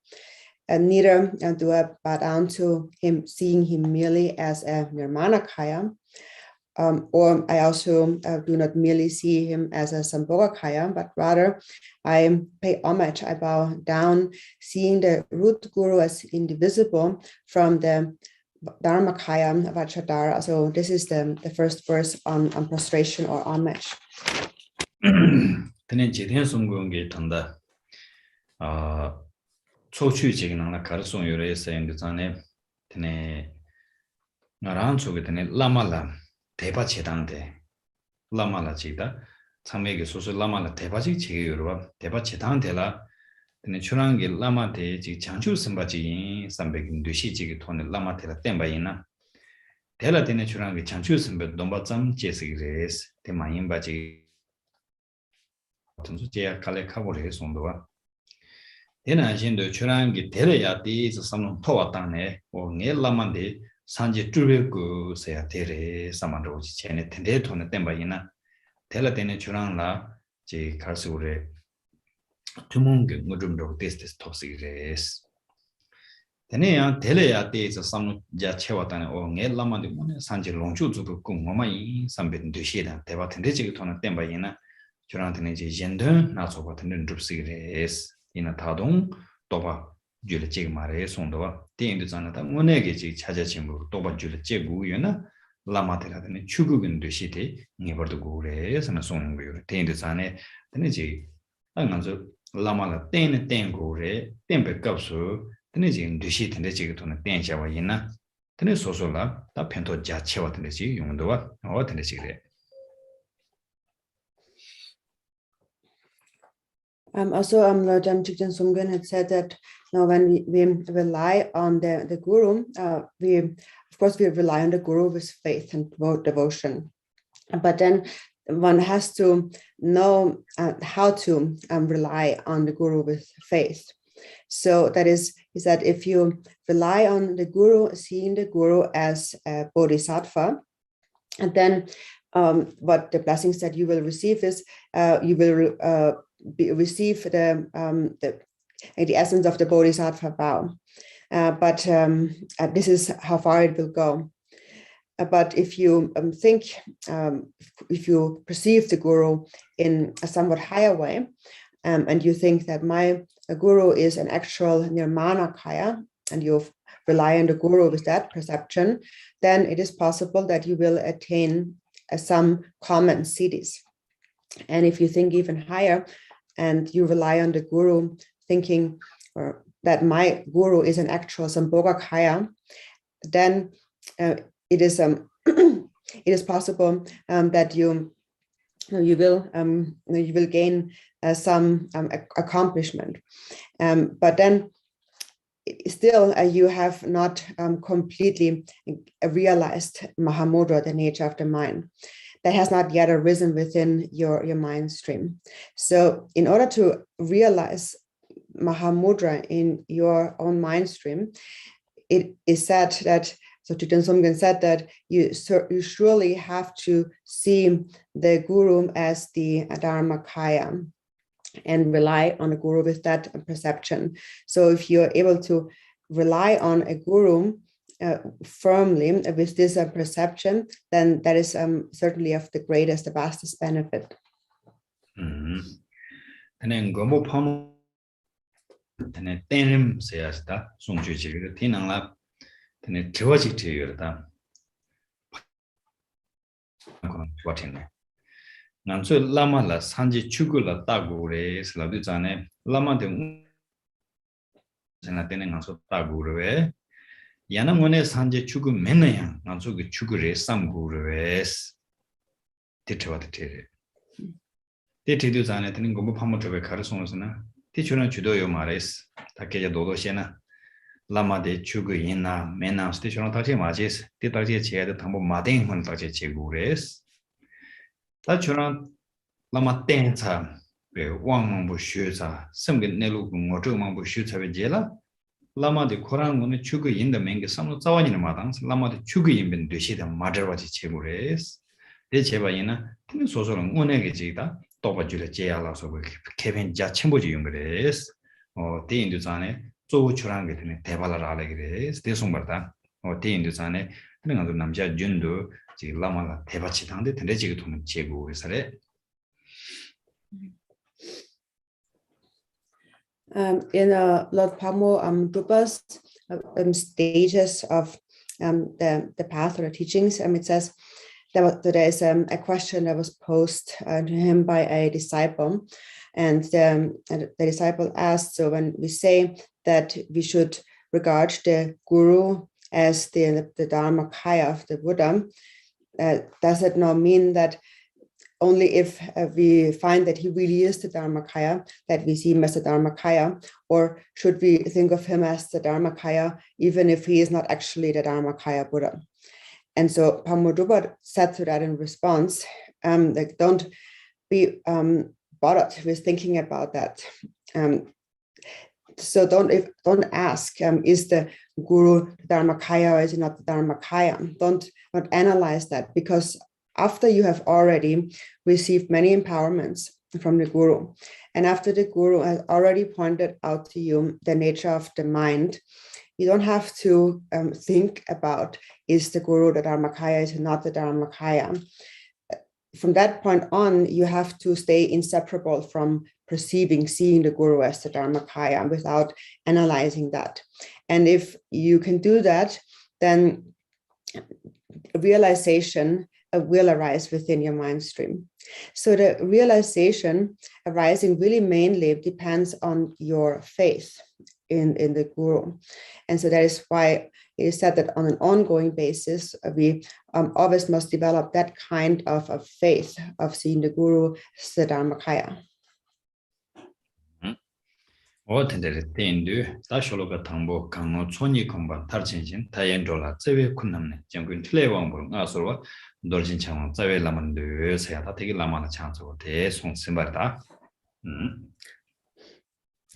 and neither do I bow down to him, seeing him merely as a nirmanakaya, or I also do not merely see him as a sambhogakaya, but rather I pay homage, I bow down, seeing the root Guru as indivisible from the Dharmakaya Vajradhara. So this is the first verse on prostration or homage. Tene jiten sumgungi tanda chochu jignangla karsong yore sayang zane tene ngaran choge tene lamala 대바 제당대 라마라 지다 참매게 소소 라마라 대바지 지게요로 대바 제당대라 근데 추랑게 라마대 지 장주 선바지 300도 지게 돈을 라마테라 땜바이나 대라 되네 추랑게 장주 선바 넘바점 제스기레스 대마인바지 tunzu 제야 칼레 카보레 손도와 대나 신도 추랑게 대려야디 삼는 토와다네 오네 라만데 산지 쭈르고 세야 데레 사만로지 체네 텐데 돈에 땜바이나 텔라데네 주랑라 지 갈수레 투몽게 무좀로 테스트 톱시레스 데네야 텔레야 데서 삼노 자 채왔다네 오네 라만데 모네 산지 롱주 주고 공마이 삼베든 되시다 대바 텐데 지기 돈에 땜바이나 주랑테네 지 젠드 나서 같은 줍시레스 이나 타동 도바 줄에 지금 말해 송도와 대인도 전에다 원에게 지 찾아진으로 도바 줄에 제구요나 라마테라는 추구근 되시대 니버도 고래에서는 송는 거요 대인도 전에 되는지 안간서 라마라 땡네 땡고래 땡백값수 되는지 되시 된데 지금 돈은 땡샤와 있나 되는 소소라 다 편도 자체와 되는지 용도와 되는지 그래. Also, Lojam Chikchen Sumgön had said that when we rely on the Guru, we rely on the Guru with faith and devotion. But then one has to know how to rely on the Guru with faith. So that is that if you rely on the Guru, seeing the Guru as a Bodhisattva, and then what the blessings that you will receive is you will receive the essence of the Bodhisattva vow. But this is how far it will go. But if you if you perceive the Guru in a somewhat higher way, and you think that my Guru is an actual nirmanakaya, and you rely on the Guru with that perception, then it is possible that you will attain some common siddhis. And if you think even higher, and you rely on the Guru, thinking that my Guru is an actual Sambhogakaya, then it is possible that you will gain some accomplishment, but then still you have not completely realized Mahamudra, the nature of the mind. That has not yet arisen within your mind stream. So in order to realize Mahamudra in your own mind stream, it is said that, so Thich Somgen said that you surely have to see the Guru as the Dharmakaya and rely on a Guru with that perception. So if you're able to rely on a Guru firmly with this perception, then that is certainly of the greatest, the vastest benefit. And then go palm and then says that some juicy tin and lap, then it trilogy to you that what in there. Now, so Lama la Sanji Chugula Tagure, Slavizane, Lama de Senatin and so Tagure. Yanamone Sanji Chugu Menaya, and so good Chugure, some gurus. Titwatiri. Titidus and anything go Pamoto Carasonsana. Teacher Chudoyo Mares, Takeya Dodosiana, Lama de Chuguina, Mena Station of Tachi Titachi chair the Tambo Madin when Tachi Chigures. Tachuran Lama Tensa, one mambo shoots, some get Nelu Moto mambo shoots of a jailer. Lama de Koran when the Chugu in the Manga, some of Zawani Madans, Lama de Chugu in Bendushi, the Madrawachi Chigures. The Chevaina, Social Unegita. Toba Jula Jala so Kevin Jachimboji Yungres or T Indusane, so Churangit in Tevala Alegres, Tesumberta, or T Indusane, Namja Jundu, the Lama Tebachitan, the Tendejitum Chegu is it. In Lord Pamo Drupa's stages of the path or the teachings, it says there is a question that was posed to him by a disciple, and the disciple asked, so when we say that we should regard the Guru as the Dharmakaya of the Buddha, does it not mean that only if we find that he really is the Dharmakaya, that we see him as the Dharmakaya, or should we think of him as the Dharmakaya even if he is not actually the Dharmakaya Buddha? And so Pamodrupa said to that in response, like, don't be bothered with thinking about that. So don't ask, is the Guru the Dharmakaya or is he not the Dharmakaya? Don't analyze that, because after you have already received many empowerments from the Guru, and after the Guru has already pointed out to you the nature of the mind, you don't have to think about, is the Guru the Dharmakaya, is he not the Dharmakaya? From that point on, you have to stay inseparable from seeing the Guru as the Dharmakaya without analyzing that. And if you can do that, then realization will arise within your mind stream. So the realization arising really mainly depends on your faith in the Guru. And so that is why it is said that on an ongoing basis, we always must develop that kind of faith of seeing the Guru as the Dharmakaya.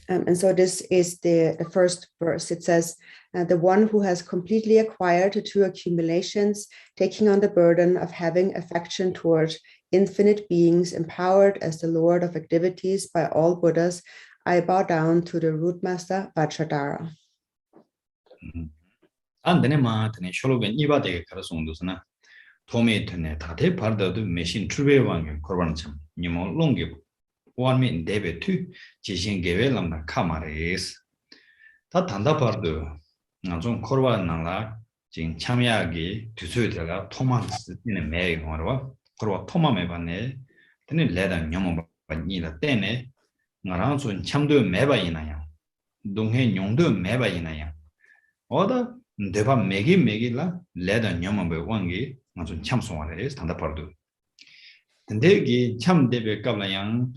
And so this is the first verse. It says, the one who has completely acquired the two accumulations, taking on the burden of having affection toward infinite beings, empowered as the Lord of activities by all Buddhas, I bow down to the root master Vajradhara. One mean David too, Jishin Gevelam Kamaris. Tatanda Pardu, Nanzon Korwa Nala, Jin Chamiagi, to Sutela, Thomas in a May Morwa, Korwa Toma Mebane, then it led a Yama Nila Tene, Naranzo and Chamdu Meba Inaya, Dunghe Yondu Meba Inaya. Order Deva Megila, led a Yama Wangi, Nanzon Chamson is Tanda Pardu. And they Cham Debe Gablayang.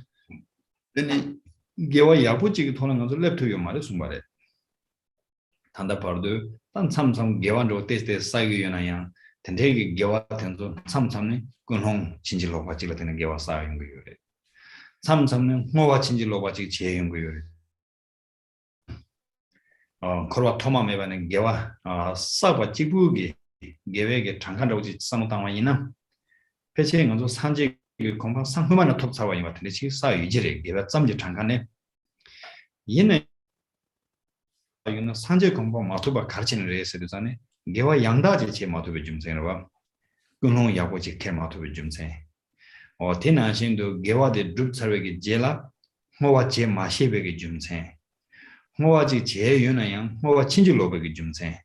Then Gewa Yapuchi told left to your mother somebody. Tanda Pardu, then some Gewan wrote this Sayunaya, then take Gewa Tenzo, some Gunhong, Chinjilo Wachilla and Gewa Sayung. Some more Chinjilo Wachi Chayung. korwa thoma mebane gewa sawa jibugi gewege 장간다고지 상당한 이나 배치는 건조 산지 공방 상품만의 톱사와이 같은데 지금 사유지래 개가 점지 장간에 얘는 이거는 산지 공방 마토바 가르치는 레이스잖아요. 개와 양다지 제 마토베 좀 생각해. 근홍 야고지 개 마토베 좀 생각해. 대나신도 개와의 룹 서베기 제라 뭐와 제 마시베기 좀 생각해. 뭐와지 제 유나양 뭐와 친질로베기 좀 생각해.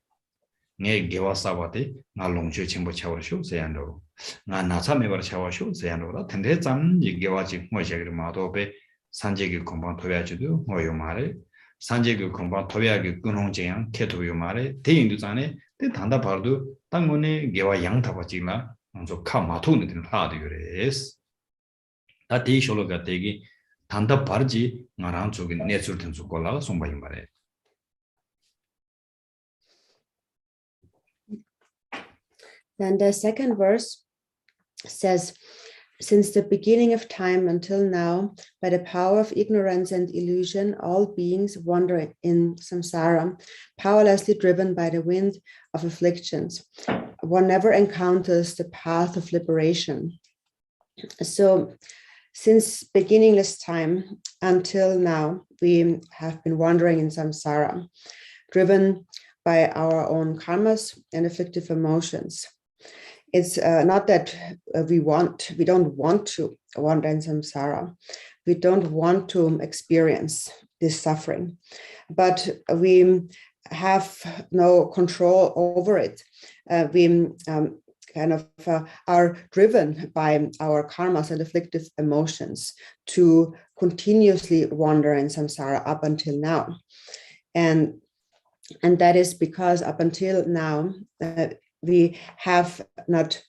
네 개와 사바데 나 롱주 첨부 차워쇼 세안도 나 나차메버 차워쇼 세안도라 텐데 참 개와지 뭐셔그 마도베 산제기 공방 토야지도 뭐요 말에 산제기 공방 토야기 근홍제양 케토요 말에 대인도 전에 대 단다 바도 땅문에 개와 양타바지나 먼저 카 마토는 하도 그래스 다 대쇼로가 되기 단다 바르지 나랑 쪽에 내줄든 주고라 송바인 말에 Then the second verse says, since the beginning of time until now, by the power of ignorance and illusion, all beings wander in samsara, powerlessly driven by the wind of afflictions. One never encounters the path of liberation. So, since beginningless time until now, we have been wandering in samsara, driven by our own karmas and afflictive emotions. It's not that we don't want to wander in samsara. We don't want to experience this suffering, but we have no control over it. We are driven by our karmas and afflictive emotions to continuously wander in samsara up until now. And that is because up until now, we have not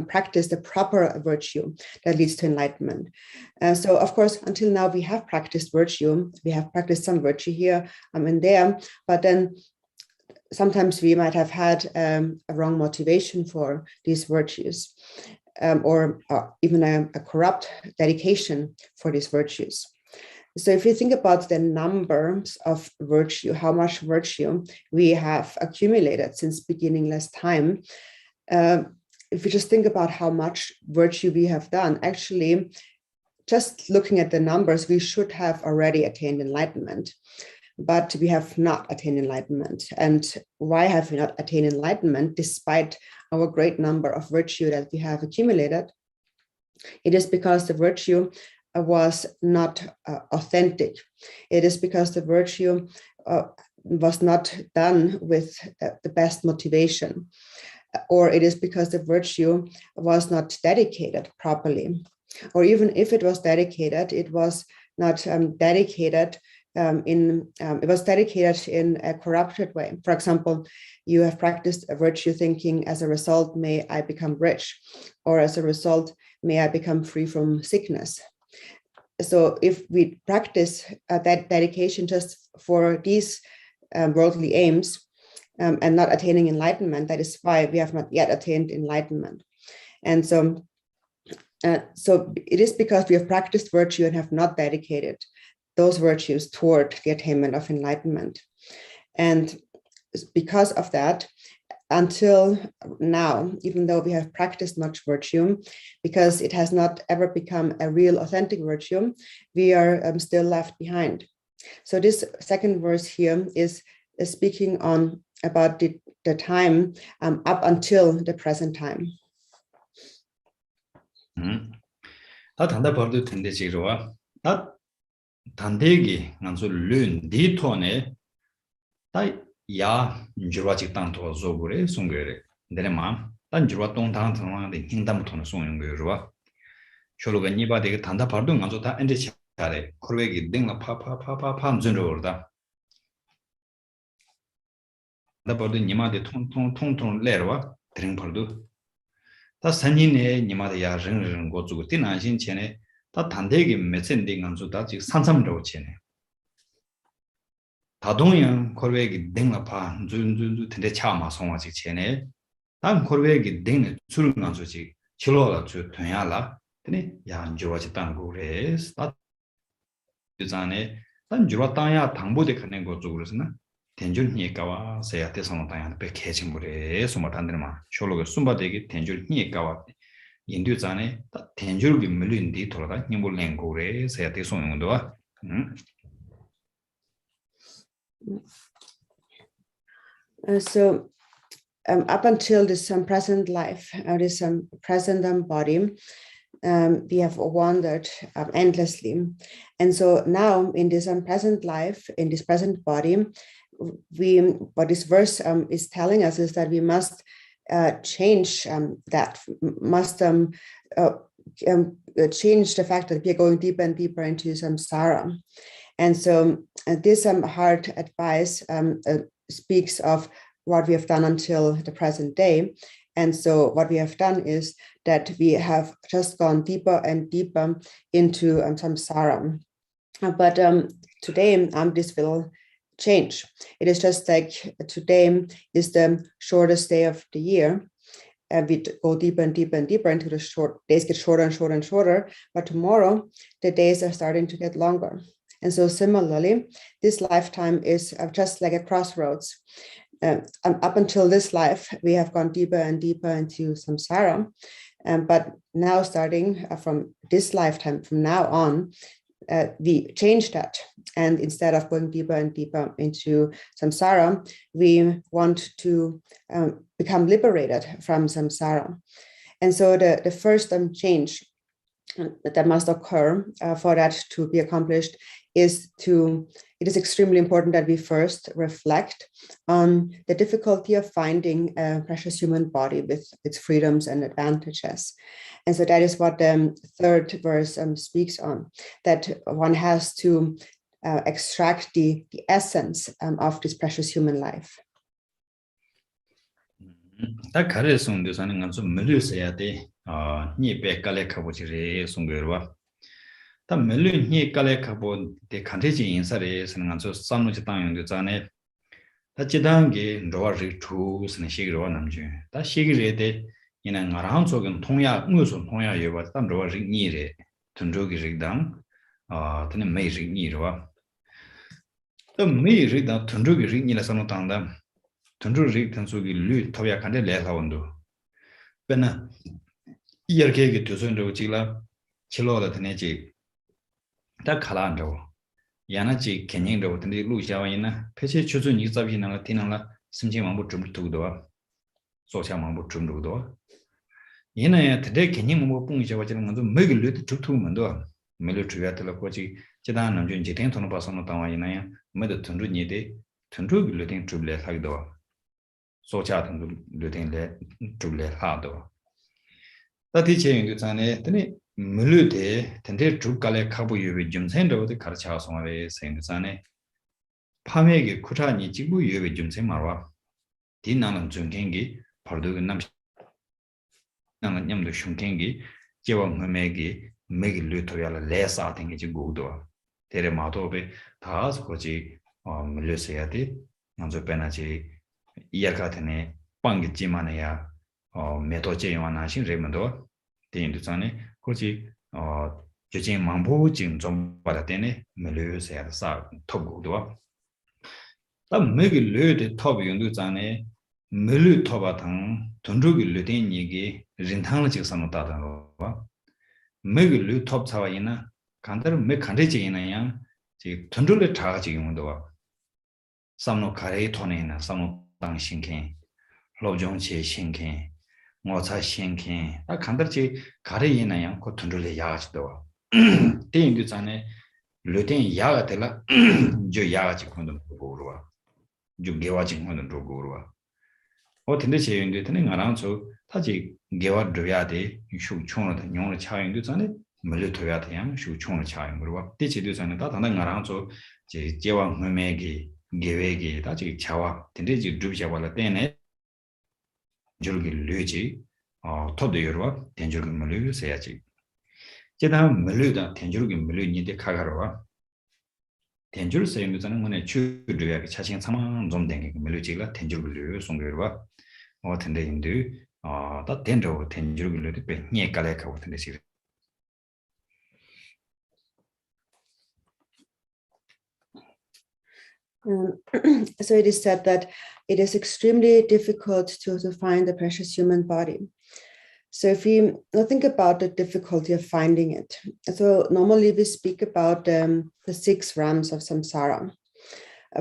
practiced the proper virtue that leads to enlightenment. So, of course, until now we have practiced virtue. We have practiced some virtue here and there, but then sometimes we might have had a wrong motivation for these virtues, or even a corrupt dedication for these virtues. So if you think about the numbers of virtue, how much virtue we have accumulated since beginningless time, if you just think about how much virtue we have done, actually, just looking at the numbers, we should have already attained enlightenment, but we have not attained enlightenment. And why have we not attained enlightenment despite our great number of virtue that we have accumulated? It is because the virtue was not authentic. It is because the virtue was not done with the best motivation, or it is because the virtue was not dedicated properly, or even if it was dedicated, it was not dedicated in a corrupted way. For example, you have practiced a virtue thinking, as a result, may I become rich, or as a result, may I become free from sickness. So if we practice that dedication just for these worldly aims and not attaining enlightenment, that is why we have not yet attained enlightenment. And so it is because we have practiced virtue and have not dedicated those virtues toward the attainment of enlightenment. And because of that, until now, even though we have practiced much virtue, because it has not ever become a real authentic virtue, we are still left behind. So this second verse here is speaking about the time up until the present time. 다 단다 버도 텐데 지로와 다 단대기 간소 륜 디톤에 다 야 주와 직당도 조부레 송거래 내려마 단 주와 동당 상황에 힘담부터는 송용 거여와 쇼로가 니바데게 단다 버도 간소 다 엔데 차래 코르웨기 딩나 파파파파 준로르다 다 버도 니마데 통통 레르와 드링 버도 다 산인에 니마데 야 릉릉 고주고 띠난신 전에 다 단대기 메센딩 간소 다 지 산삼로 전에 다동양 코르웨기 댕라파 준준주 텐데 차마 송화지 전에 단 코르웨기 댕네 출간소지 치로라 주 동야라 근데 야 좋아지 땅 고레스 다 전에 단 주로 땅야 당보대 가는 거 쪽으로서는 텐줄니까와 세야테 상황에 배 개침물에 숨어 단들마 쇼로가 숨바되게 텐줄니까와 인도자네 텐줄기 물린디 돌아가 님볼 랭고래 세야테 송용도와 So up until this present life, this present body, we have wandered endlessly. And so now in this present life, in this present body, what this verse is telling us is that we must change that, must change the fact that we are going deeper and deeper into samsara. And so this hard advice speaks of what we have done until the present day. And so what we have done is that we have just gone deeper and deeper into samsara. But today, this will change. It is just like today is the shortest day of the year. We go deeper and deeper and deeper into the short days, get shorter and shorter and shorter. But tomorrow, the days are starting to get longer. And so similarly, this lifetime is just like a crossroads. Up until this life, we have gone deeper and deeper into samsara. But now starting from this lifetime, from now on, we change that. And instead of going deeper and deeper into samsara, we want to become liberated from samsara. And so the first change that must occur for that to be accomplished is it is extremely important that we first reflect on the difficulty of finding a precious human body with its freedoms and advantages. And so that is what the third verse speaks on, that one has to extract the essence of this precious human life. 다 멜륜히 깔레카보 데 칸테지 인사레 선한서 삼노지 땅용도 자네 다 지단게 로아리 투스는 시기로 남주 다 시기레데 이는 나랑 속은 통야 무슨 통야 여바 땀 로아리 니레 던조기 릭당 드는 메이리 니로와 또 메이리다 던조기 릭니라 선노당다 던조리 던조기 류 토야 칸데 레사원도 베나 이렇게 되선도 지라 칠로다 드네지 다 칼란도 야나지 개념도 근데 루샤와이나 패치 추준이 잡히는 티나라 심지망부 좀 두고도 소샤망부 좀 두고도 얘네 대대 개념 뭐 뿡이셔 가지고 먼저 먹을려도 죽투면도 메로 주야들 거지 지단 남준 지된 돈을 봐서는 당와이나야 메도 튼루니데 튼루길로된 줄레 하기도 소차 튼루된 줄레 하도 다티체인도 전에 드니 물르데 텐데 죽갈에 가부 유비 좀 생도도 가르쳐서 말에 생산에 파매게 쿠라니 지구 유비 좀 생마와 디나는 중경기 벌도 남 나는 냠도 슝경기 제왕 매기 매기 르토야라 레사 땡기 고도 데레 마도베 다스 거지 물르세야데 먼저 빼나지 이야가테네 빵기지만이야 메도제 요나신 레몬도 데인도 전에 거지 조진 망보진 좀 받았대네 melöser 사 톱고도 다 매기 르데 톱 용도 전에 melö 톱아당 돈주기 르된 얘기 린탕을 직선으로 따다로 매기 르톱 사와이나 간다를 매 간대지이나야 지 돈주를 자가지 용도 삼노 가레 토네나 삼노 당신께 로정체 신께 모차 신께 다 간다지 가레이나야 그 돈주를 야가지도 대인도 전에 르된 야가 되라 저 야가지 건도 보고로 좀 개와지 건도 보고로 근데 제인도 되는 거랑서 타지 개와 줘야돼 슈 총을 용을 차인도 전에 멀리 둬야 돼요 슈 총을 차인 거로 대체도 전에 다 다른 거랑서 제 제와 매매기 개외기 다지 차와 근데 지 줍샤발라 때네 줄기 르지 토도여와 된줄기 멀리 세야지 제가 멀리다 된줄기 멀리인데 가가로와 된줄 세임도 전에 뭐네 주르야 차신 상황 좀 된게 멀리지가 된줄기 송거와 같은데 인도 다 된저 된줄기를 배 니에깔레카 같은데 시 So it is said that it is extremely difficult to find the precious human body. So if we think about the difficulty of finding it, so normally we speak about the 6 realms of samsara,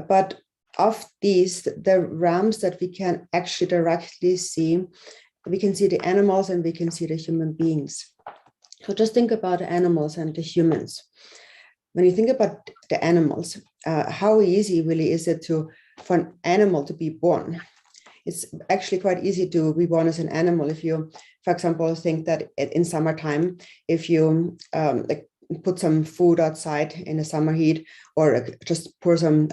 but of these, the realms that we can actually directly see, we can see the animals and we can see the human beings. So just think about the animals and the humans. When you think about the animals, how easy really is it for an animal to be born? It's actually quite easy to be born as an animal. If you, for example, think that in summertime, if you put some food outside in the summer heat, or just pour some,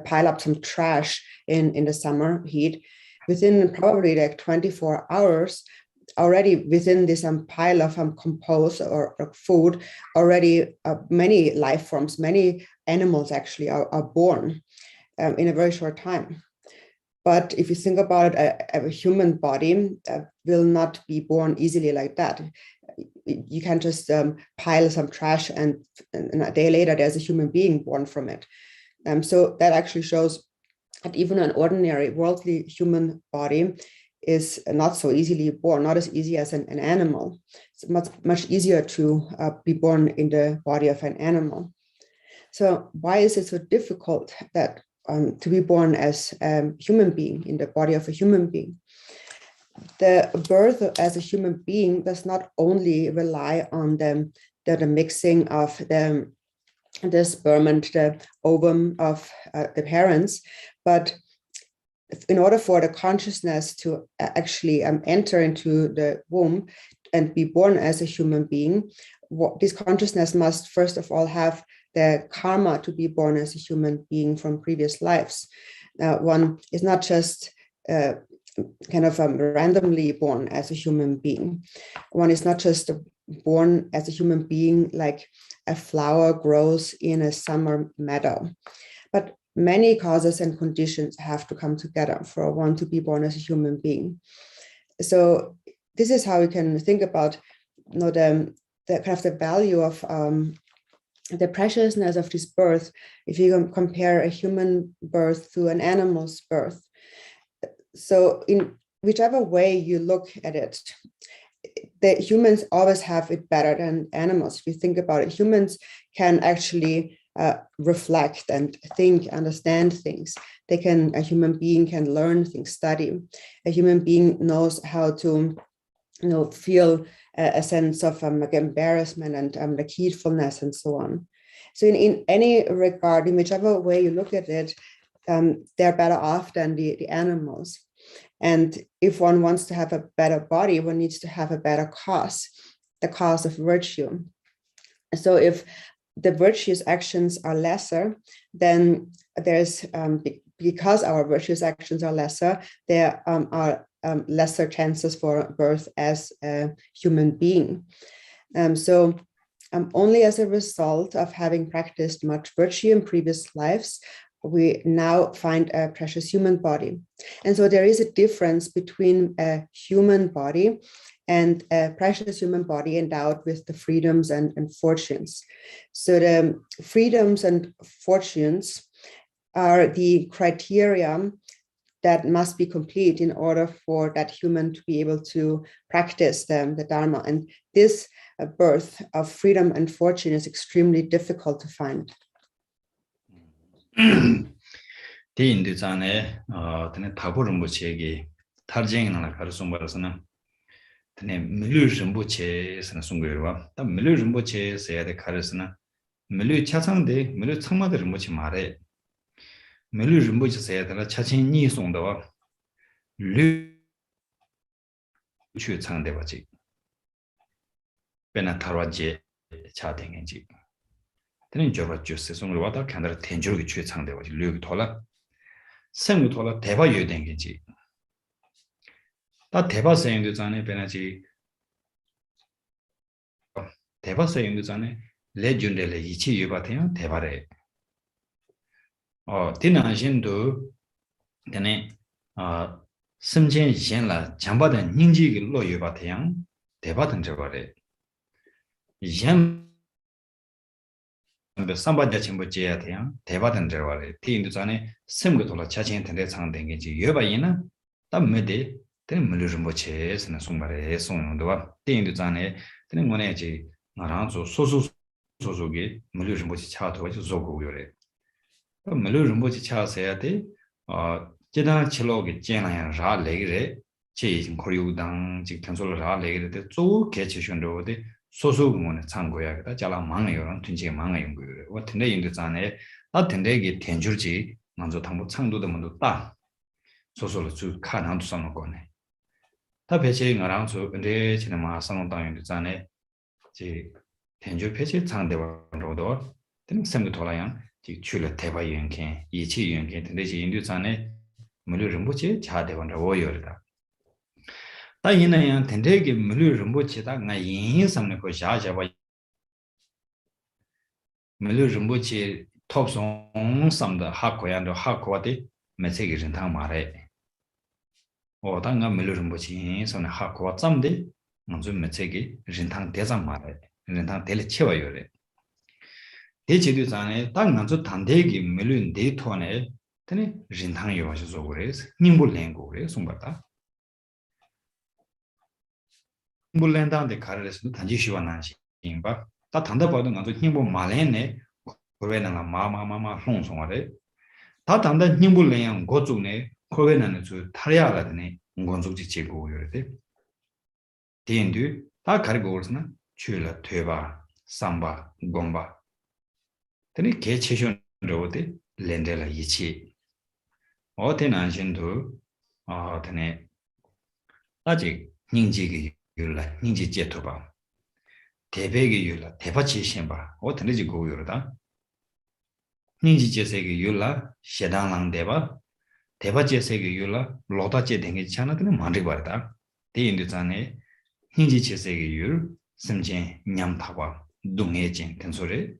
pile up some trash in the summer heat, within probably like 24 hours, already within this pile of compost or food, already many life forms, many animals actually are born in a very short time. But if you think about it, a human body will not be born easily like that. You can't just pile some trash and a day later there's a human being born from it. So that actually shows that even an ordinary worldly human body is not so easily born, not as easy as an animal. It's much easier to be born in the body of an animal. So why is it so difficult that to be born as a human being in the body of a human being? The birth as a human being does not only rely on the mixing of the sperm and the ovum of the parents, but in order for the consciousness to actually enter into the womb and be born as a human being, this consciousness must first of all have the karma to be born as a human being from previous lives. One is not just randomly born as a human being. One is not just born as a human being like a flower grows in a summer meadow, but many causes and conditions have to come together for one to be born as a human being. So this is how we can think about the kind of the value of the preciousness of this birth. If you compare a human birth to an animal's birth, so in whichever way you look at it, the humans always have it better than animals. If you think about it, humans can actually reflect and think, understand things. A human being can learn things, study. A human being knows how to, feel a sense of embarrassment and like heedfulness and so on. So in any regard, in whichever way you look at it, they're better off than the animals. And if one wants to have a better body, one needs to have a better cause, the cause of virtue. So if the virtuous actions are lesser, then there's, because our virtuous actions are lesser, there are lesser chances for birth as a human being. So only as a result of having practiced much virtue in previous lives, we now find a precious human body. And so there is a difference between a human body and a precious human body endowed with the freedoms and fortunes. So the freedoms and fortunes are the criteria that must be complete in order for that human to be able to practice the Dharma. And this birth of freedom and fortune is extremely difficult to find. 대인도 전에 다보 rinpoche에게 탈쟁이 하나 가르쳐 말아서는 드네 밀루 rinpoche에서는 송거와 또 밀루 rinpoche에서야 돼 가르쳐는 밀루 차상대 밀루 청마들 rinpoche 말해 밀루 rinpoche에서야 돼 차친이 송다와 류 추창대 봐지 베나 타라제 차댕인지 드네 저거 주스 송을 와다 칸다라 텐저기 추창대 봐지 류 돌아 생우 돌아 대바 여된게지 다 대바 생도 전에 베나지 대바 생도 전에 레전드레 이치 유바테요 대바래 디나신도 근데 심진 이현라 장바된 닝지기 로 유바테요 대바 등저거래 이현 samba dachimbo jaya thayang theba tendre wale ti indu zane simga tola chachen tendre chang dengi ji yoba yina ta mede tene mulu rinpoche sina sungbare songyongdowa ti indu zane tene ngone ji ngarang zo soso ge mulu rinpoche cha towa ji zogo yore mulu rinpoche cha saya te jedang chilo ge jenayang ra legi re che yin kori udang jik tensola ra legi re te zo keche shundowa de 소소 부분에 참고해야겠다. 잘라 망해요. 튼지에 망해요. 뭐 근데 인도 전에 나 근데게 텐줄지 먼저 당부 창도도 먼저 딱 소소로 쭉 가능도 삼는 거네. 다 배치 나랑 저 근데 지금 마상 당연히 전에 지 텐줄 배치 상대로도 등 생각 돌아양 지 출을 대바 연계 이치 연계 근데 지 인도 전에 물을 좀 자대원을 오열다. 다 이나양 텐데게 물을 좀 보치다 나 인인 삼는 거 자자바 물을 좀 보치 톱송 삼다 학고야도 학고와데 메세기 전당 말해 어당가 물을 좀 보치 손에 학고와 짬데 먼저 메세기 전당 대장 말해 전당 될 채워요래 대체도 전에 딱 먼저 단대기 물은 데이터네 되네 전당 요하셔서 그래서 님불 랭고 그래 송바다 물렌다한테 가르쳐서 단지 시원하지 인바 다 단다 봐도 나도 힘보 말했네 그러면은 마마마마 송송하래 다 단다 힘불래양 고쪽네 그러면은 저 타려야라더니 공건족지 제고 요래 대인도 다 가르고 그러나 줄라 퇴바 삼바 공바 되니 개체션으로데 렌데라 이치 어떤 안신도 되네 아직 닝지기 율라 닝지 제토바 대백의 율라 대바치 신바 어떤지 고요르다 닝지 제세의 율라 셰당랑 대바 대바치 세의 율라 로다체 댕이 차나드는 만리 바르다 대인도 전에 닝지 제세의 율 심진 냠타바 동해진 텐소레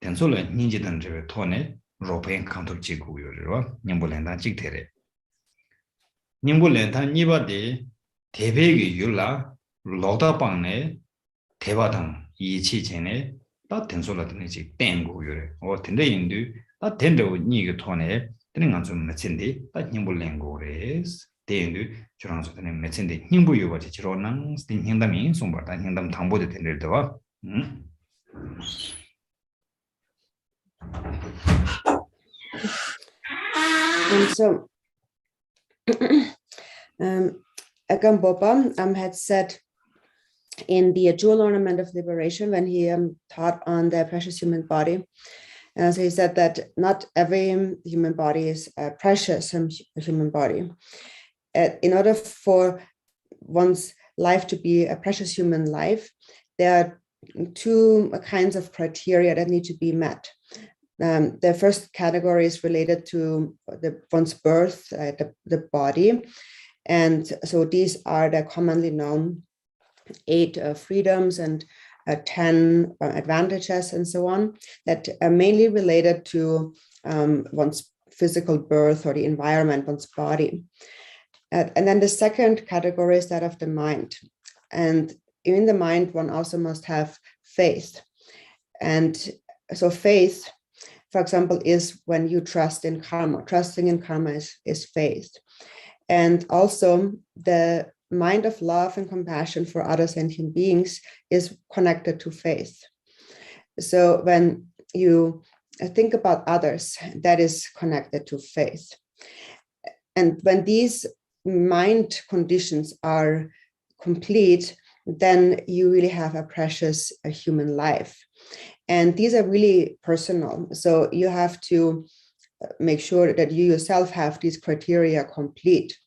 텐소레 닝지던 저 토네 로페인 카운터지 고요르와 냠볼렌다 찍테레 냠볼렌다 니바데 대백의 율라 로다방네 대바당 이치 전에 다 텐솔라드네 지 땡고 요래 텐데 인도 다 텐데고 니가 토네 되는 좀 맞힌데 다 힘불랭고 그래스 대인도 저랑서 되는 맞힌데 힘부 요바지 지로랑 스팅 힘담이 송바다 힘담 당보도 된들도 And so Agambopa had said in the Jewel Ornament of Liberation, when he taught on the precious human body, so he said that not every human body is a precious human body. In order for one's life to be a precious human life, there are two kinds of criteria that need to be met. The first category is related to one's birth, the body. And so these are the commonly known 8 freedoms and 10 advantages and so on that are mainly related to one's physical birth or the environment, one's body. And then the second category is that of the mind. And in the mind, one also must have faith. And so faith, for example, is when you trust in karma. Trusting in karma is faith. And also the mind of love and compassion for other sentient beings is connected to faith. So when you think about others, that is connected to faith. And when these mind conditions are complete, then you really have a precious human life. And these are really personal. So you have to make sure that you yourself have these criteria complete.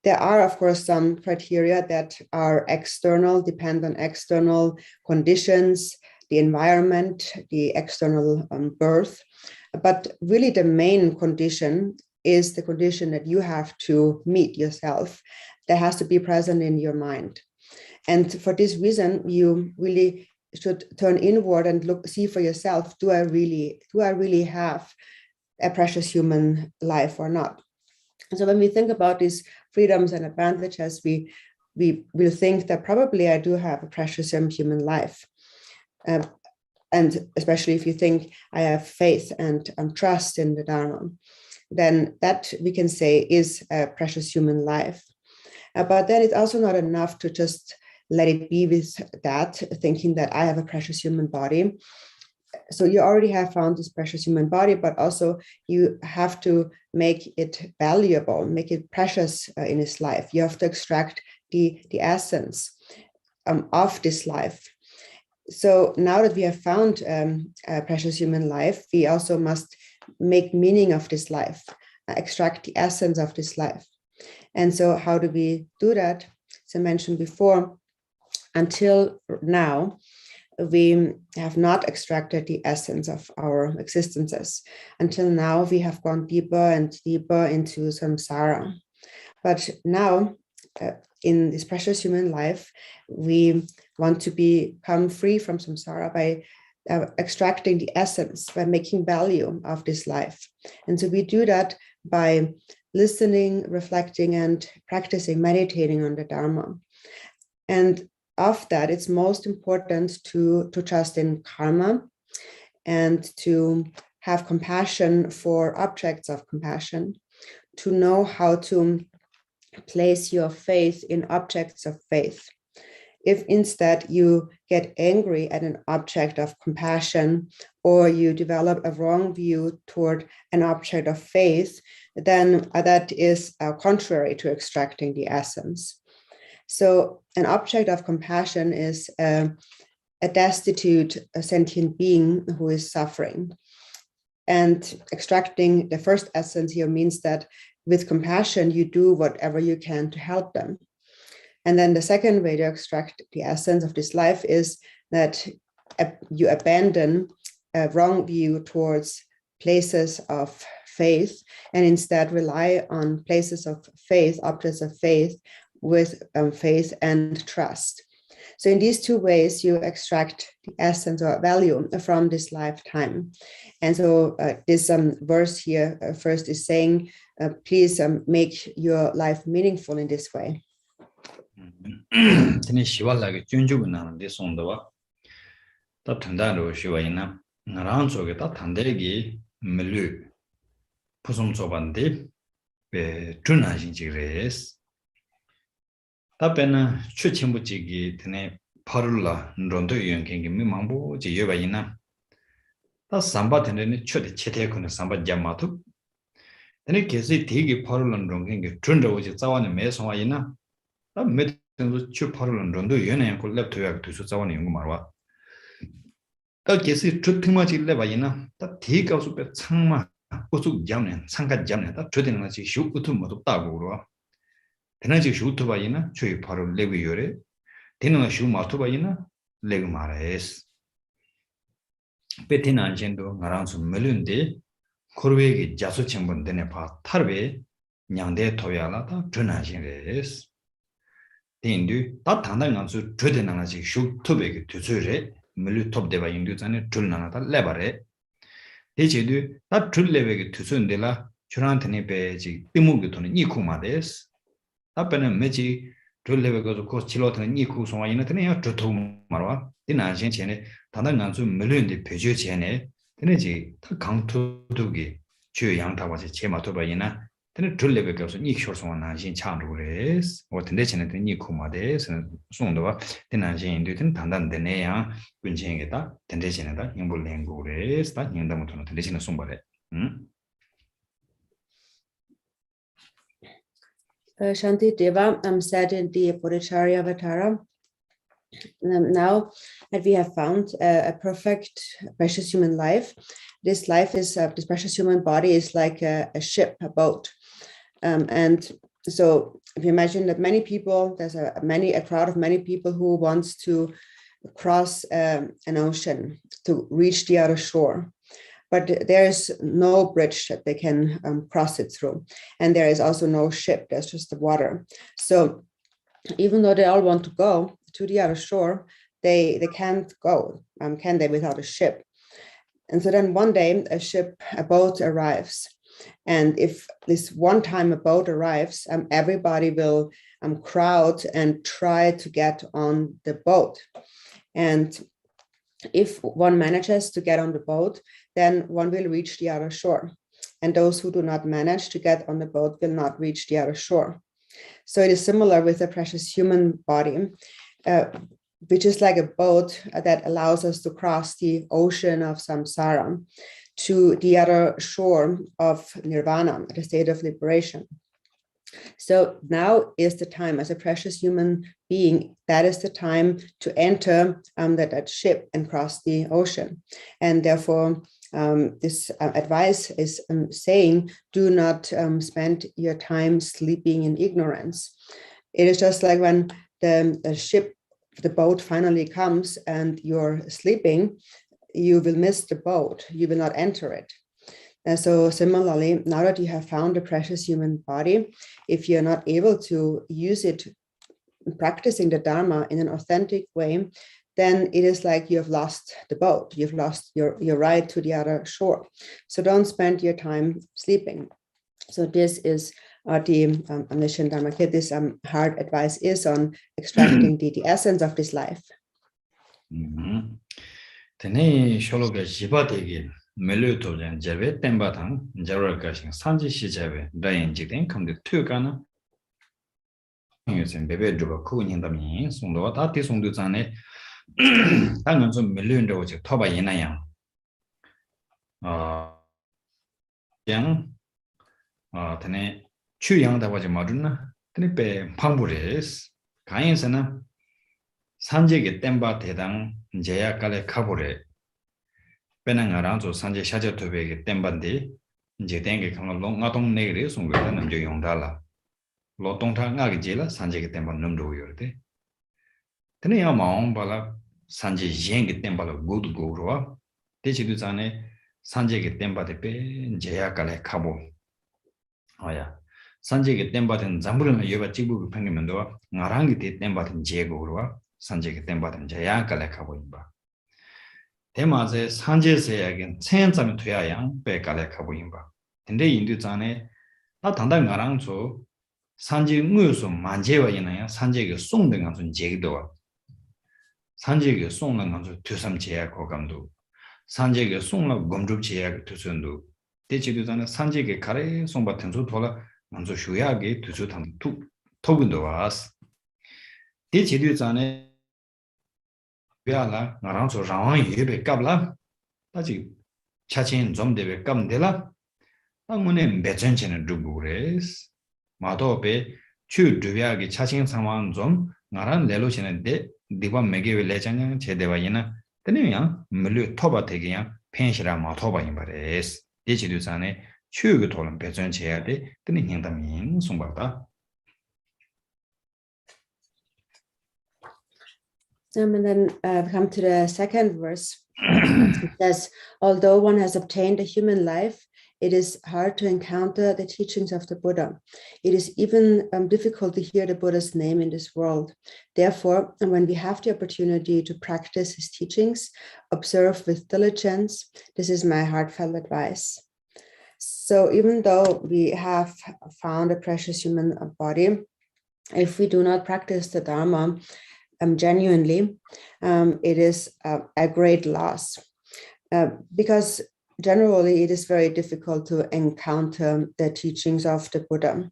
There are, of course, some criteria that are external, depend on external conditions, the environment, the external birth. But really the main condition is the condition that you have to meet yourself, that has to be present in your mind. And for this reason, you really should turn inward and see for yourself, do I really have a precious human life or not? So when we think about these freedoms and advantages, we will think that probably I do have a precious human life. and especially if you think I have faith and trust in the Dharma, then that we can say is a precious human life. But then it's also not enough to just let it be with that, thinking that I have a precious human body. So you already have found this precious human body, but also you have to make it valuable, make it precious in his life. You have to extract the essence of this life. So now that we have found a precious human life, we also must make meaning of this life, extract the essence of this life. And so how do we do that? As I mentioned before, until now, we have not extracted the essence of our existences. Until now, we have gone deeper and deeper into samsara. But now, in this precious human life, we want to become free from samsara by extracting the essence, by making value of this life. And so we do that by listening, reflecting, and practicing, meditating on the Dharma. And of that, it's most important to trust in karma and to have compassion for objects of compassion, to know how to place your faith in objects of faith. If instead you get angry at an object of compassion, or you develop a wrong view toward an object of faith, then that is contrary to extracting the essence. So an object of compassion is a destitute, a sentient being who is suffering. And extracting the first essence here means that with compassion, you do whatever you can to help them. And then the second way to extract the essence of this life is that you abandon a wrong view towards places of faith and instead rely on places of faith, objects of faith, with faith and trust. So in these two ways, you extract the essence or value from this lifetime. And so this verse here first is saying, please make your life meaningful in this way. Tene shiwa lage junjugu nana de sondawa ta tandaro shiwa ina naran soge ta tandegi melu pusum sobande be tunajin jigres ta pena chuchimbu jigi tene parula nrondo yonkengi mi mambu ji yoba ina ta samba tene ne chode chete kuna samba jamatu tene kesi tigi parula nronkengi tunda uji zawane me sonwa ina ta me 주 파르는 런도 연애 콜랩 토약 두수 자원이 연구 말와 딱 계시 주팅마지 레바이나 딱 대가수 배 창마 고속 잡는 상가 잡는 딱 저되는 것이 쇼부터 못 없다고 그러 되는지 쇼부터 바이나 저희 바로 레비 요래 되는 쇼 마토 바이나 레그 말레스 베티난 젠도 나랑 좀 melun데 코르웨기 자수 첨분 되네 바 타르베 냥데 토야라다 전하신레스 인도 다 당당한수 저대나나지 슈트베게 되서래 물류 톱데바 인도잖아 줄나나다 레바레 대제도 다 줄레베게 되선데라 저한테네 베지 뜨무게 돈은 이쿠마데스 앞에는 매지 줄레베게 고 치로트는 이쿠 송와이나테네 저토 말와 디나신 전에 당당한수 물류인데 배주 전에 되네지 다 강토도기 주 양타와지 제마토바이나 tene trulle be kapso ni shor so na jin cha ru res o tende chene tene ni khuma de song do ba tena jin indu ten dandan de ne ya kun chen ge da tende chene da yong bol leng go res da yin da mo to tende chene song ba le Shanti Deva said in the Bodhisattva Avatara, now that we have found a perfect, precious human life, this life is, this precious human body is like a ship, a boat. And so if you imagine that many people, there's a crowd of many people who wants to cross an ocean to reach the other shore. But there is no bridge that they can cross it through. And there is also no ship, there's just the water. So even though they all want to go to the other shore, they can't go, can they, without a ship? And so then one day a boat arrives. And if this one time a boat arrives, everybody will crowd and try to get on the boat. And if one manages to get on the boat, then one will reach the other shore. And those who do not manage to get on the boat will not reach the other shore. So it is similar with the precious human body, which is like a boat that allows us to cross the ocean of samsara to the other shore of nirvana, the state of liberation. So now is the time, as a precious human being, that is the time to enter that ship and cross the ocean. And therefore, this advice is saying, do not spend your time sleeping in ignorance. It is just like when the ship, the boat finally comes and you're sleeping, you will miss the boat, you will not enter it. And so similarly, now that you have found a precious human body, if you're not able to use it practicing the Dharma in an authentic way, then it is like you have lost the boat, you've lost your ride to the other shore. So don't spend your time sleeping. So this is the omniscient Dharma. This hard advice is on extracting the essence of this life. 멜로토전 제베 템바탕 저럴가신 산지시 제베 라인지된 감데 투가나 요즘 베베드가 코인다미 송도와 다티 송도 전에 당은 좀 멜로인도 저 터바 이나양 tene chu yang da waje maruna tene pe phangbures 가인서는 산지게 땜바 대당 제야 깔에 카보레 배낭아랑조 산지 샤저 토베게 땜반데 이제 땡게 강로 롱아동 내게 송거다 남jo 용달라 로동타 나게 제라 산지게 땜반 넘도 요르데 tene ya maung bala 산지 옌게 땜발로 고드고로와 대지도 전에 산지게 땜바데 빼 제야 깔에 카보 아야 산지게 땜바든 잠부르면 여바 찍고 평면도 나랑게 때 땜바든 제고로와 산지게 땜바든 제야 깔에 카보 임바 대마제 산지세야긴 천점이 돼야 빼 깔에 카보 임바 근데 인도 전에 나 당당 나랑조 산지 무슨 만제와 있나요 산지게 송된 것은 제기도와 산지게 송는 것은 두섬 제야 고감도 산지게 송는 검줍 제야 두선도 대지도 전에 산지게 가래 송 같은 소 돌아 먼저 쉬야게 두주탄 토근도 와스 대지도 전에 비알라 나랑 저 상황 예배 갑라 아직 차친 좀 되게 감데라 당문에 매전체는 두고레스 마도베 추 두야게 차친 상황 좀 나랑 내로시는데 디바 메게베 레장냥 제대와이나 되네요 물류 토바 되게야 펜시라 마토바인 바레스 대지도 전에 추가 돌은 배전체야 돼 근데 행담인 송바다 And then we come to the second verse. It says, although one has obtained a human life, it is hard to encounter the teachings of the Buddha. It is even difficult to hear the Buddha's name in this world. Therefore, when we have the opportunity to practice his teachings, observe with diligence. This is my heartfelt advice. So even though we have found a precious human body, if we do not practice the Dharma genuinely, it is a great loss because generally it is very difficult to encounter the teachings of the Buddha.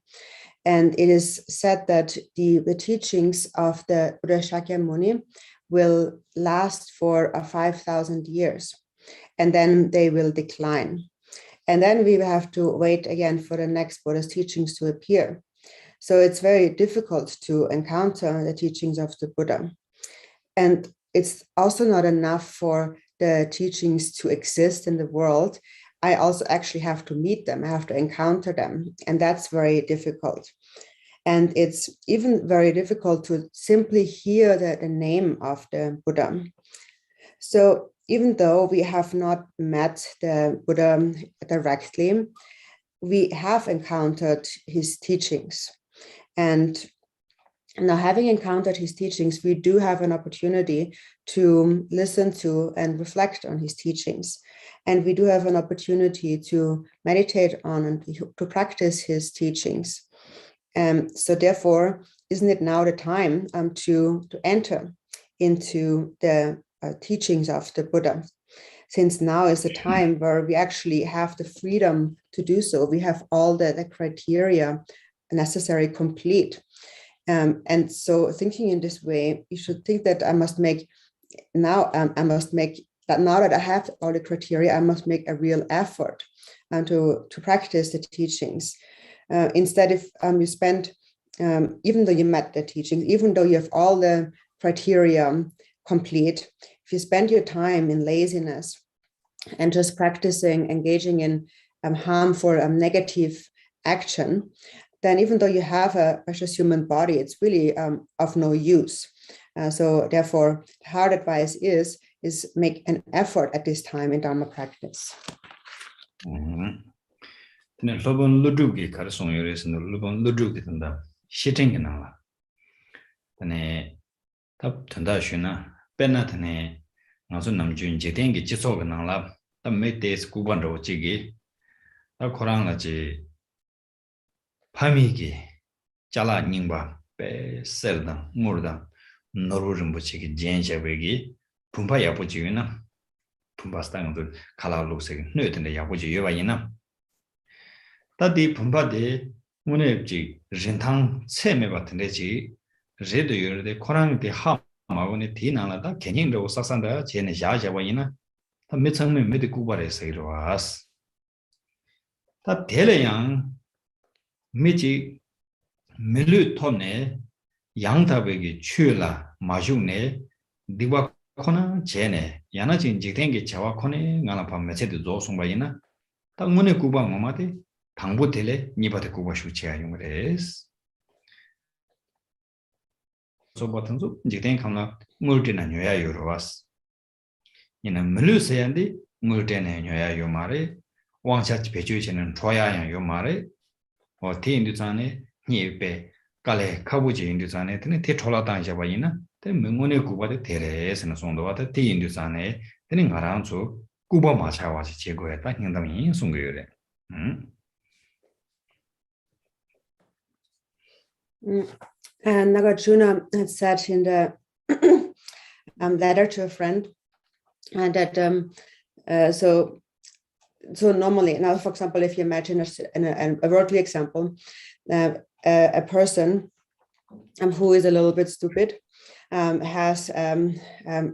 And it is said that the teachings of the Buddha Shakyamuni will last for 5,000 years, and then they will decline. And then we have to wait again for the next Buddha's teachings to appear. So it's very difficult to encounter the teachings of the Buddha. And it's also not enough for the teachings to exist in the world. I also actually have to meet them. I have to encounter them. And that's very difficult. And it's even very difficult to simply hear the name of the Buddha. So even though we have not met the Buddha directly, we have encountered his teachings. And now, having encountered his teachings, we do have an opportunity to listen to and reflect on his teachings. And we do have an opportunity to meditate on and to practice his teachings. So therefore, isn't it now the time to enter into the teachings of the Buddha, since now is the time where we actually have the freedom to do so. We have all the criteria necessary complete. And so thinking in this way, you should think that I must make now that I have all the criteria, I must make a real effort to practice the teachings. Instead, if you spend, even though you met the teachings, even though you have all the criteria complete, if you spend your time in laziness and just practicing, engaging in harmful, negative action, then even though you have a precious human body, it's really of no use. So therefore, hard advice is make an effort at this time in Dharma practice. Pamiki Chala Ningba Pe Serda Murda Noru Rinpoche Jensha Vegi Pumpa Yapuchina Pumpa Stang to Kala looks like Newton the Yapuchi Yovayina. Tadi Pumpa de Munepji Rintang Semebatandeji Redu de Korang de Hamagoni Tina Kenin do Sasanda Chen Jajawayina, the Mitsang Medicubare say to us. That Teleyan Michi Milu Tone Yangtabegi Chula Majune Diwa Kona Jene Yanajin Jitengi Chawakone Nalapa Messed Zosumbayina Tangune Kuba Mamati Tangbutele Nibate Kuba Shuchia Yungres. So Batanzu Jiten Kana Multina Nuya Yurovas. In a Milu Sayandi Multene Nuya Yomare Wang Chach Pechuchin and Troya and Yomare. Or tea in the Zane, Nipe, Gale, Kabuji in the Zane, Tetola Tanjavayina, then Mimune Kuba de Teres and Sondota, tea in the Zane, then in Garanzo, Kuba Macha was Chigo attacking them in Sungure. And Nagarjuna had said in the letter to a friend that so normally, now, for example, if you imagine a worldly example, a person who is a little bit stupid has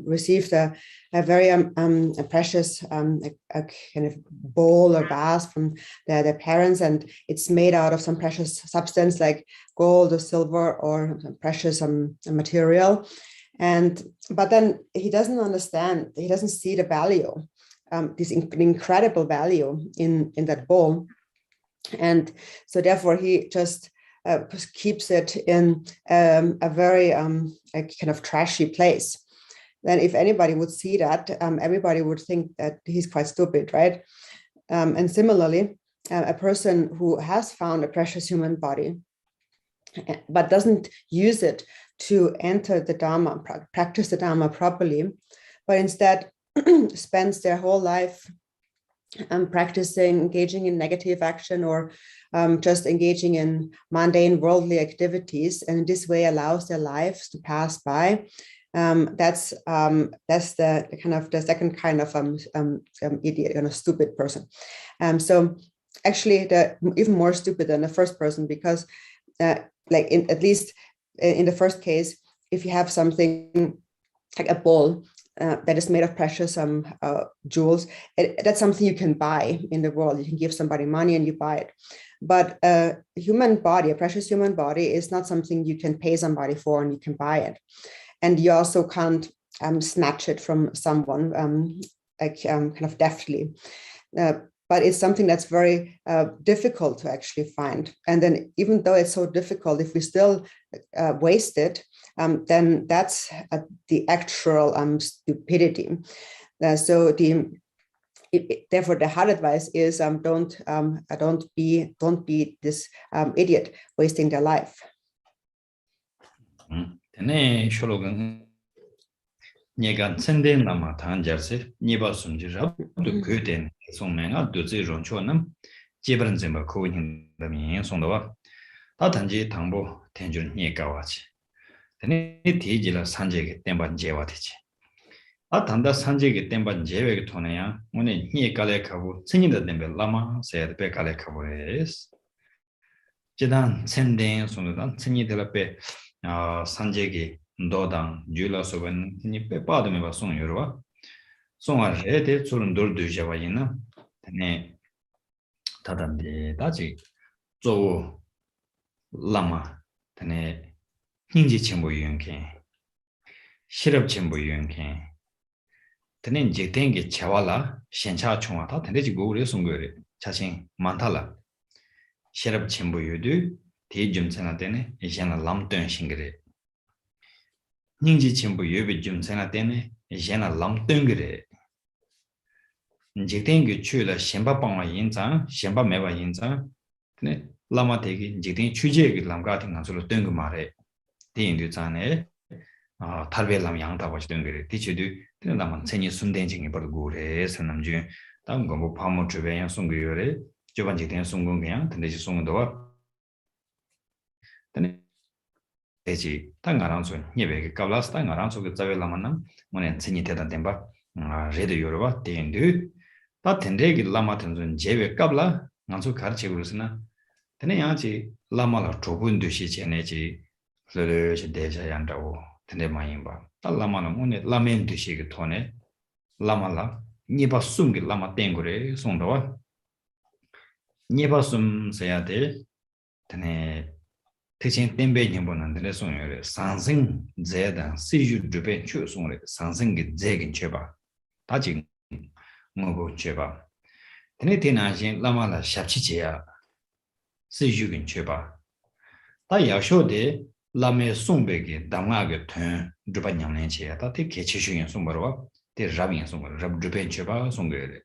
received a very a precious a kind of bowl or vase from their parents, and it's made out of some precious substance like gold or silver or some precious material. But then he doesn't understand, he doesn't see the value. This incredible value in that bowl, and so therefore he just keeps it in a very a kind of trashy place. Then if anybody would see that, everybody would think that he's quite stupid, right? And similarly, a person who has found a precious human body but doesn't use it to enter the Dharma, practice the Dharma properly, but instead spends their whole life practicing, engaging in negative action, or just engaging in mundane worldly activities, and in this way allows their lives to pass by. That's the kind of the second kind of idiot, stupid person. So actually, the even more stupid than the first person, because at least in the first case, if you have something like a bowl that is made of precious jewels, that's something you can buy in the world. You can give somebody money and you buy it. But a human body, a precious human body, is not something you can pay somebody for and you can buy it. And you also can't snatch it from someone kind of deftly. But it's something that's very difficult to actually find. And then even though it's so difficult, if we still waste it, then that's the actual stupidity. So therefore, the hard advice is don't be this idiot wasting their life. Nyegan Senden Lama Tanjarse, Niba Sumji Rab, the Kuten, Songmanga, Duzi Ronchonam, Jibran Zimba Koin, the Mien Sondova, Tatanji Tambo, Tenjun Nyekawachi. The Nitijila Sanjay Temban Jewatich. Tanda Sanjay Temba Jeve Tonea, when a Ni Kalekabu, singing the Dembe Lama, said Bekalekabu is. Jedan Sending Sunudan, singing the Lape Sanjay Dodang, Jula Soven, Nipe Padameva Son Yorua. Son are headed Surundur du Javayina, Tene Tadande Daji, Zo Lama, Tene Ninji Chimbo Yunke, Shirab Chimbo Yunke. Tenen jitengi chawala shencha chungwa ta tendeji gugure sungure chashin mantala sherab chenbu yudu ti jumsena tene yena lamtön shingire ningji chenbu yubi jumsena tene yena lamtön gire jitengi chula shenpa pangwa yinzang shenpa meba yinzang tene lama tegi jitengi chujegi lamgati ngansulu töngu mare ti yindu zane 탈베 람 양다 버시던 거래 디치도 되나만 천이 순대징이 버고 그래 선남주 다음 거뭐 파모 주변에 송거래 저번지 된 송건 그냥 근데지 송도 근데 대지 당가랑소 예배가 갑라스 당가랑소 그 자벨라만나 뭐네 천이 되다 된바 레드 요르바 된드 다 텐데기 라마텐존 제베 갑라 난소 가르치고 그러스나 근데 야지 라마라 좁은 듯이 제네지 그래서 대자 양다고 tende mayimba ta lama no mone lamen de shige tone lama la niba sumgi lama tengure songdawa niba sum sayade tene techen tembe nyimbonan de songore sansing zeda siju jupe chu songre sansing ge zegin cheba taji ngobo cheba tene tenajin lama la shapchi cheya siju gin cheba ta yashode Lame Sumbegi, Damage Tun, Jupanyam Chia, take Ketchin Sumbarwa, the Rabin Sumber, Rab Jupen Cheba, Sungere.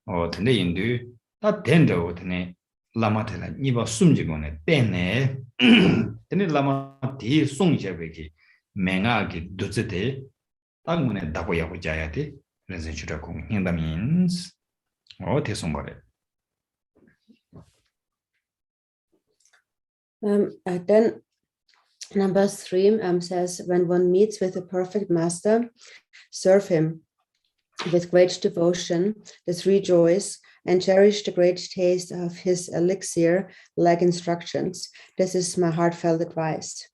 Or Tende Indu, that Dendo, Tene, Lamatela, Niba Sumjigone, Tene, Tene Lamati, Sungjabeki, Mengagi, Duzete, Tangune Dapoya Jayati, Resenchurakung, in the means, or Tesumbare. Then number 3 says, when one meets with a perfect master, serve him with great devotion, the 3 joys, and cherish the great taste of his elixir like instructions. This is my heartfelt advice.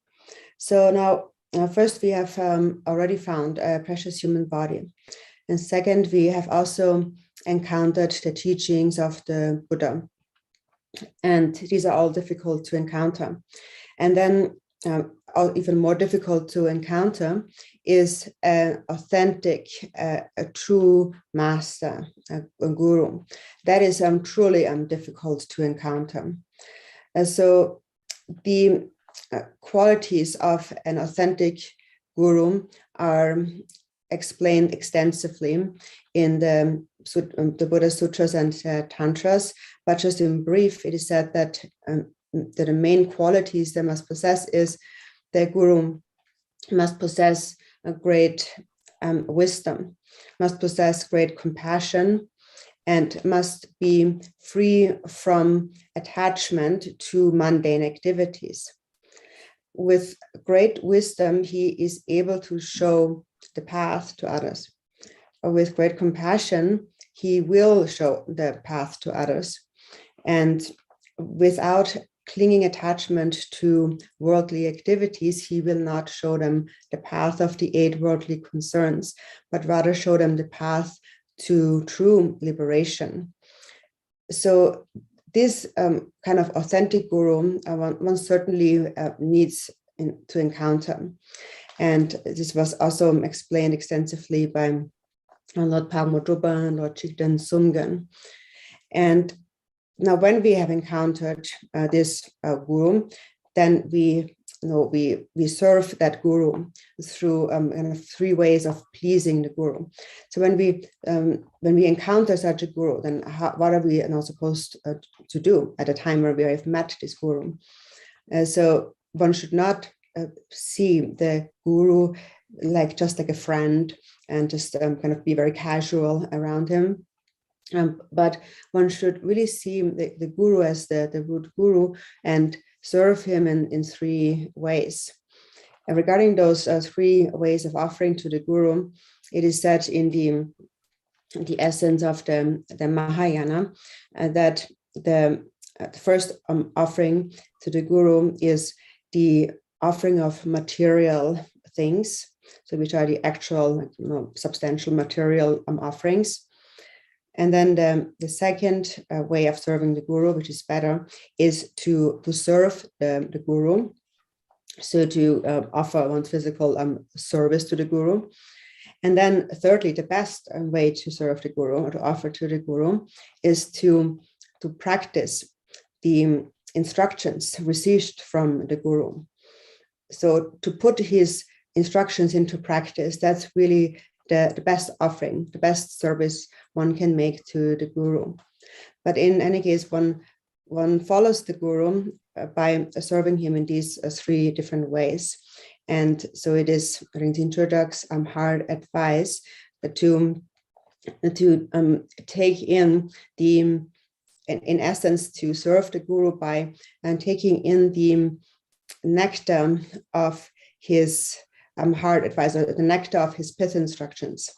So now, first we have already found a precious human body. And second, we have also encountered the teachings of the Buddha. And these are all difficult to encounter. And then even more difficult to encounter is an authentic, a true master, a guru. That is truly difficult to encounter. So the qualities of an authentic guru are explained extensively in the Buddha Sutras and Tantras, but just in brief, it is said that the main qualities they must possess is the guru must possess a great wisdom, must possess great compassion, and must be free from attachment to mundane activities. With great wisdom, he is able to show the path to others. With great compassion, he will show the path to others. And without clinging attachment to worldly activities, he will not show them the path of the 8 worldly concerns, but rather show them the path to true liberation. So this kind of authentic guru, one certainly needs to encounter. And this was also explained extensively by Lord Pagmo Drupal and Lord Chigden Sumgen. And now, when we have encountered this guru, then we serve that guru through kind of 3 ways of pleasing the guru. So when we encounter such a guru, then what are we now supposed to do at a time where we have met this guru? So one should not see the guru just like a friend and just kind of be very casual around him. But one should really see the guru as the root guru and serve him in 3 ways. And regarding those 3 ways of offering to the guru, it is said in the essence of the Mahayana that the first offering to the Guru is the offering of material things, so which are the actual, substantial material offerings. And then the second way of serving the Guru, which is better, is to serve the Guru. So to offer one's physical service to the Guru. And then thirdly, the best way to serve the Guru or to offer to the Guru is to practice the instructions received from the Guru. So to put his instructions into practice, that's really the best offering, the best service one can make to the Guru. But in any case, one follows the Guru by serving him in these three different ways. And so it is Rinzin Chodak's hard advice to take in in essence, to serve the Guru by taking in the nectar of his hard advice, or the nectar of his pith instructions.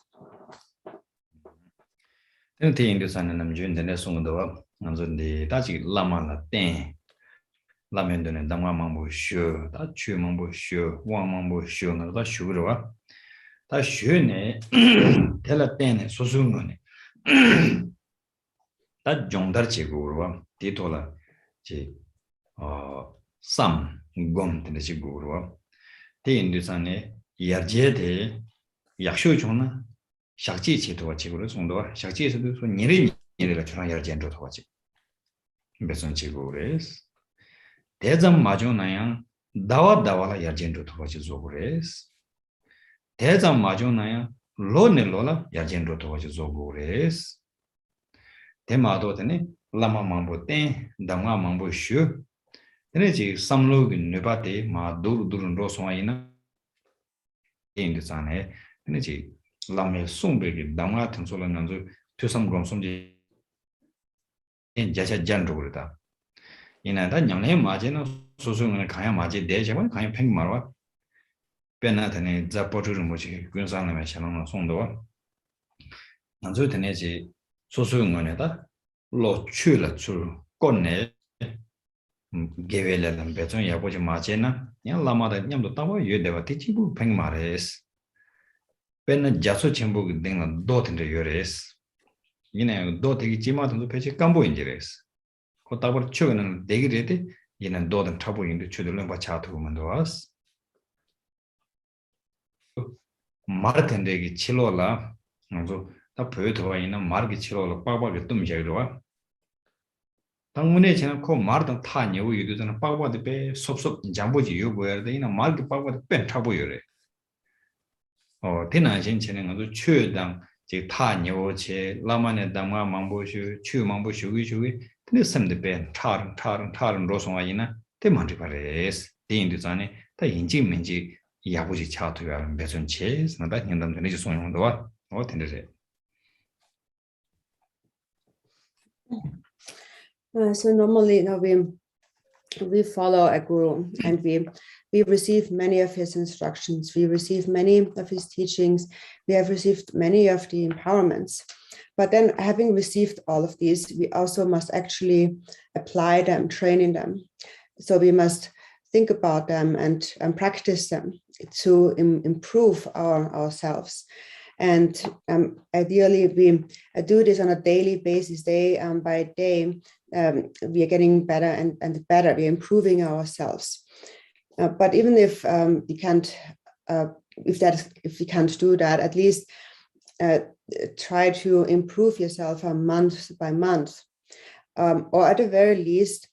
라면도네 담가 망보 쇼, 다 추 망보 쇼, 왕 망보 쇼, 나다 쇼로와. 다 쇼네 텔라 때네 소소노네. 다 종달 지고로와 디토라 지 삼곰 되는 지고로와. 대인도산에 야제데 약쇼 종나 샥지 지도와 지고로 송도와 샥지에서도 소 니리가 저랑 야제도 도와지. 무슨 지고레스 대장 마조나양 다와다와라 야젠도 도와지 조고레스 대장 마조나양 로넬로라 야젠도 도와지 조고레스 대마도드네 라마 망보테 담가 망보슈 에너지 삼로기 네바테 마 두르두른 로송아이나 인디산에 에너지 라메 송베기 담가 튼솔란난조 투삼곰 송지 자자 잔로그다 이나다 냥내 마제는 소소는 가야 마제 대제만 가야 팽 말와 변나더니 자포주를 뭐지 군산에 샤는 송도와 난저 되네지 소소용원에다 로 추를 줄 건네 게벨레는 배전 야보지 마제나 냥 라마다 냠도 따고 예대와 티치부 팽 말레스 변나 자소 첨부 등은 도든데 요레스 이네 도되기 지마도 배치 깜보인지레스 고타버 추는 대기레데 얘는 도든 타보인데 추들은 바 차트고만 도와스 마르텐데기 칠로라 그래서 다 보여도와 있는 마르기 칠로라 빠바게 좀 제로와 당문에 지난 코 마르던 타녀고 유도는 빠바데 배 섭섭 잠보지 요보야 되나 마르기 빠바데 뺀 타보여래 대나신 진행은 아주 최당 제 타녀체 라마네 담가 망보슈 추 망보슈 위슈위 근데 섬데 타른 로송아이나 대만지 바레스 대인도산에 다 인지민지 야부지 차트가 매선체 나다 현담전에 송용도와 텐데세 So normally we follow a guru and we receive many of his instructions, we receive many of his teachings, we have received many of the empowerments. But then having received all of these, we also must actually apply them, train in them. So we must think about them and practice them to improve ourselves. And ideally, we do this on a daily basis, day by day. We are getting better and better. We are improving ourselves. But even if we can't, if we can't do that, at least try to improve yourself month by month, or at the very least,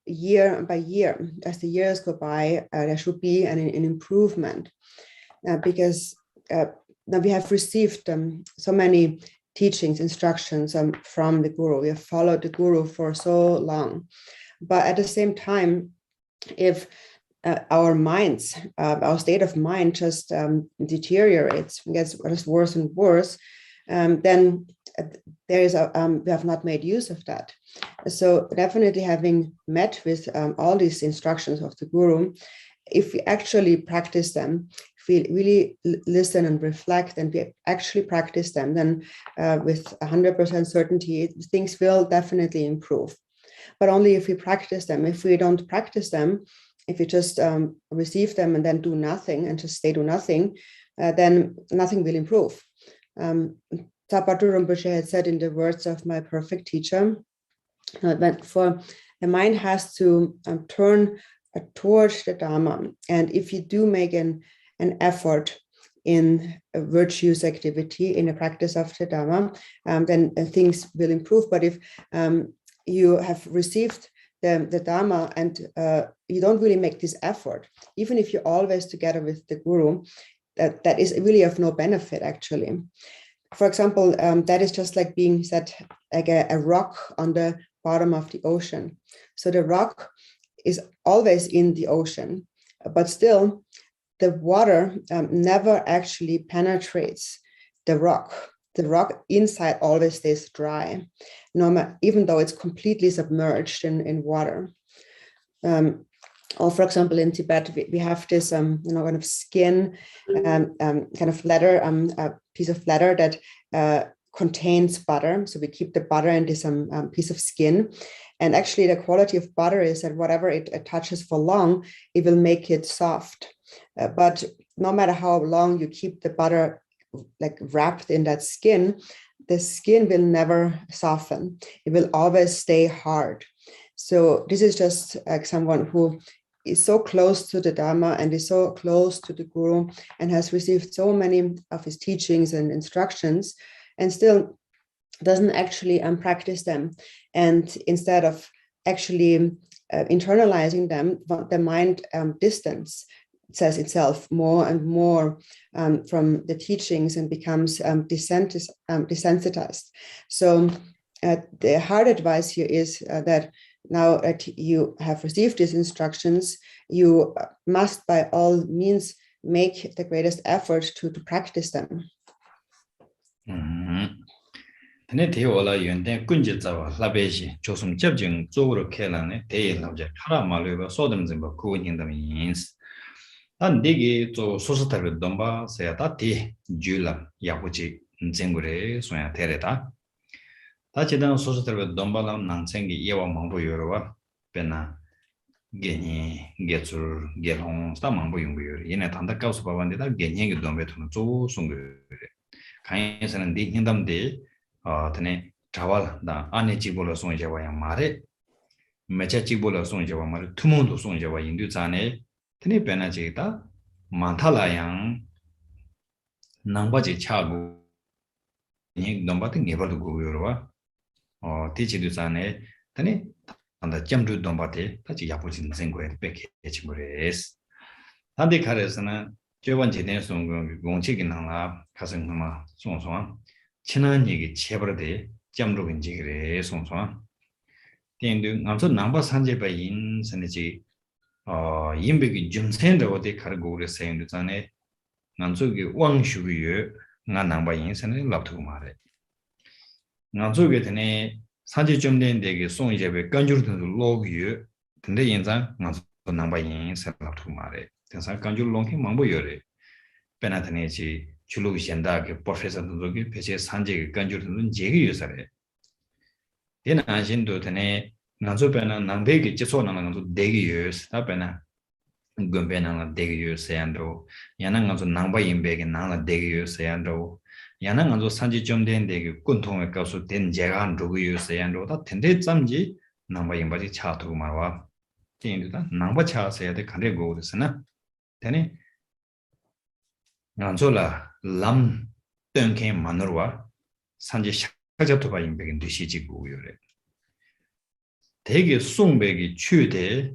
year by year. As the years go by, there should be an improvement, because now we have received so many teachings, instructions from the Guru. We have followed the Guru for so long. But at the same time, if our minds, our state of mind just deteriorates, gets worse and worse, then there is we have not made use of that. So definitely having met with all these instructions of the Guru, if we actually practice them, if we really listen and reflect and we actually practice them, then with 100% certainty, things will definitely improve. But only if we practice them. If we don't practice them, if we just receive them and then do nothing and just stay do nothing, then nothing will improve. Tapatur Rinpoche had said in the words of my perfect teacher, that for the mind has to turn towards the Dharma. And if you do make an effort in a virtuous activity, in the practice of the Dharma, then things will improve. But if you have received the Dharma and you don't really make this effort, even if you're always together with the Guru, that is really of no benefit, actually. For example, that is just like being set like a rock on the bottom of the ocean. So the rock is always in the ocean, but still the water never actually penetrates the rock. The rock inside always stays dry, even though it's completely submerged in water. Or for example, in Tibet, we have this kind of skin, kind of leather, a piece of leather that contains butter. So we keep the butter in this piece of skin. And actually the quality of butter is that whatever it touches for long, it will make it soft. But no matter how long you keep the butter like wrapped in that skin, the skin will never soften. It will always stay hard. So this is just like someone who is so close to the Dharma and is so close to the Guru and has received so many of his teachings and instructions and still doesn't actually practice them. And instead of actually internalizing them, the mind distances itself more and more from the teachings and becomes desensitized. So the hard advice here is that now that you have received these instructions, you must by all means make the greatest effort to practice them. Tene te ola yonten kunje zawa labeji chosum jebjing zogro kelane te labje khara malwe sodam zimba ku hindam yins. Tan digi zo sosatar domba se ta ti jula yabuji nzengure soya tereta. Ta chidan sosatar domba lam nangsengi yewa mangbo yorwa pena genyi getsur gelong sta mangbo yungu yor. Yene tanda kausu babande ta genyi ge dombe tunu zo sungu yor. Kanyi sanan di hindam de tene trawal da ane chibola song jawa yang mare mecha chibola song jawa mare tumondo song jawa indu zane tene pena jeta manthala yang nangba je chagu ni nomba te ngebalu go yorwa techi du zane tene anda jamdu nomba te tachi yapulsin zengwe peke chimures ande karesana jewan jeden song gongchi ginangla kasengma song song 친한 얘기 제버데 잠로긴지 그래 송송 텐도 남서 남바 산제바 인선이지 인백이 좀센데 어디 가르고 그랬어요 전에 남서기 왕슈비여 나 남바 인선에 랍투 말해 남서게 되네 산제 좀 된데게 송이제베 간주르도 로기여 근데 인상 남서 남바 인선 랍투 말해 대사 간주르 롱히 망보여래 베나드네지 줄로 현다게 프로페서들도 배제 산재 간주르는 제기 요사래. 얘는 안신도 되네. 나조변은 남배기 지소나는 것도 대기 요스. 답변은 근변은 대기 요스야도. 야는 가서 남바 인백이 나나 대기 요스야도. 야는 가서 산지 좀 된 대기 군통에 가서 된 제가 한 누구 요스야도 다 텐데 잠지 남바 인바지 차도 말와. 진도다 남바 차서야 돼 간에 고르스나. 되네. 난조라 람 땡케 마너와 산지 샤자토바 인백인 되시지고 요래 대개 송백이 최대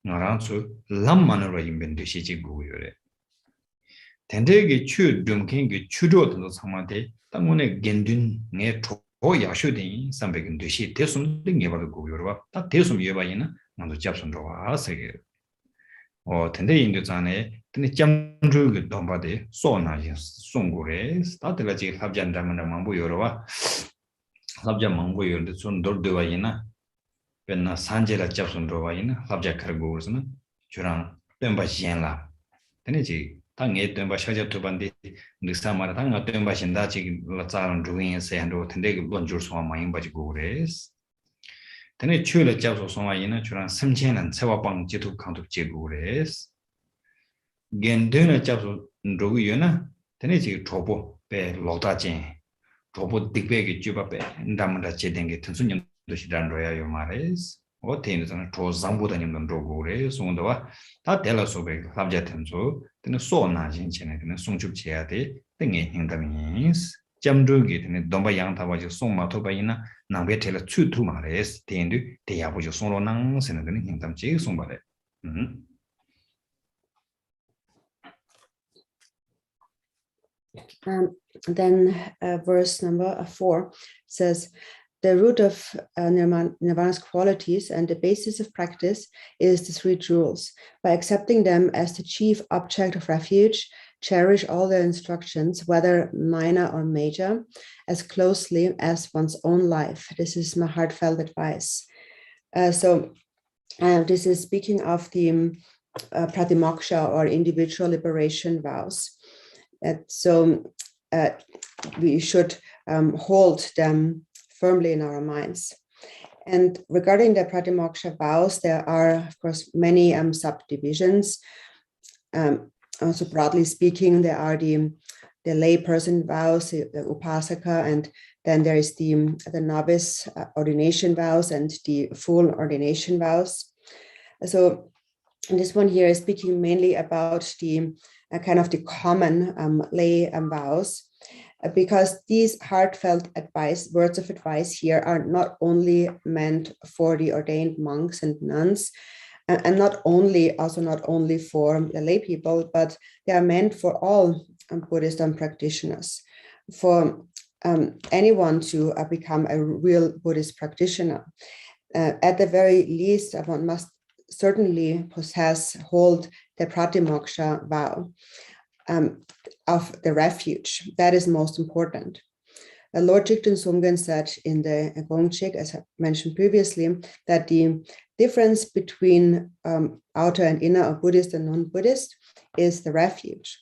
나랑서 람 마너와 인백 되시지고 요래 된대게 최 dumken게 추로도 상마데 땅문에 겐든네 조 야쇼된 삼백인 되시 대숨 등게바고 요래 딱 대숨 예바이나 나도 잡선도 와세게 텐데 인도 전에 근데 잠주그 dom바데 소나지 송고레 스타트라지 합잔다만 망보 요러와 합잔 망보 요르데 손 돌도와이나 벤나 산제라 잡선도와이나 합자 카르고스나 주랑 뱀바시엔라 테네지 당에 된 바샤자 두반디 닉사마라 당가 된 바신다 지금 라자는 주인 세한도 텐데 론줄 소마인 바지고 그래스 테네 추를 잡소 소마이나 주란 삼천은 세와방 지도 강도 지고 그래스 겐드는 잡소 로기요나 테네 지 조보 배 로다진 조보 딕베기 주바배 인다만다 제den게 튼순님 도시단 로야 요 말레스 어테인은 조 장보다님은 로고래 송도와 다 델라소베 합자템소 되는 소나 진천에 되는 송줍지야 돼 등에 행담이스 잠두기 되는 domba 양타바지 송마토바이나 남베텔 추투 말레스 텐드 대야보지 송로낭 세는 행담지 송바래 Then verse number 4 says, the root of Nirvana's qualities and the basis of practice is the three jewels. By accepting them as the chief object of refuge, cherish all their instructions, whether minor or major, as closely as one's own life. This is my heartfelt advice. This is speaking of the pratimoksha or individual liberation vows. We should hold them firmly in our minds. And regarding the pratimoksha vows, there are, of course, many subdivisions. Also, broadly speaking, there are the layperson vows, the upasaka, and then there is the novice ordination vows and the full ordination vows. So this one here is speaking mainly about the kind of the common lay vows, because these heartfelt words of advice here are not only meant for the ordained monks and nuns, and not only for the lay people, but they are meant for all Buddhist practitioners, for anyone to become a real Buddhist practitioner. At the very least, one must certainly hold the pratimoksha vow of the refuge. That is most important. Lord Jigten Sumgen said in the Gongchik, as I mentioned previously, that the difference between outer and inner, or Buddhist and non-Buddhist, is the refuge.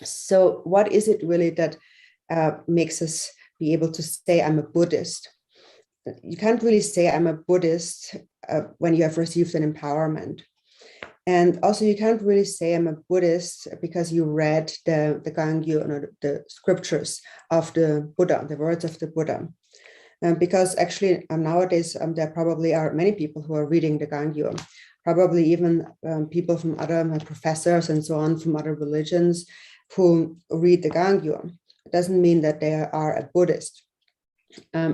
So what is it really that makes us be able to say, I'm a Buddhist? You can't really say I'm a Buddhist when you have received an empowerment. And also you can't really say I'm a Buddhist because you read the Gangyo, or the scriptures of the Buddha, the words of the Buddha. Because actually nowadays there probably are many people who are reading the Gangyo, probably even people from other professors and so on from other religions who read the Gangyo. It doesn't mean that they are a Buddhist.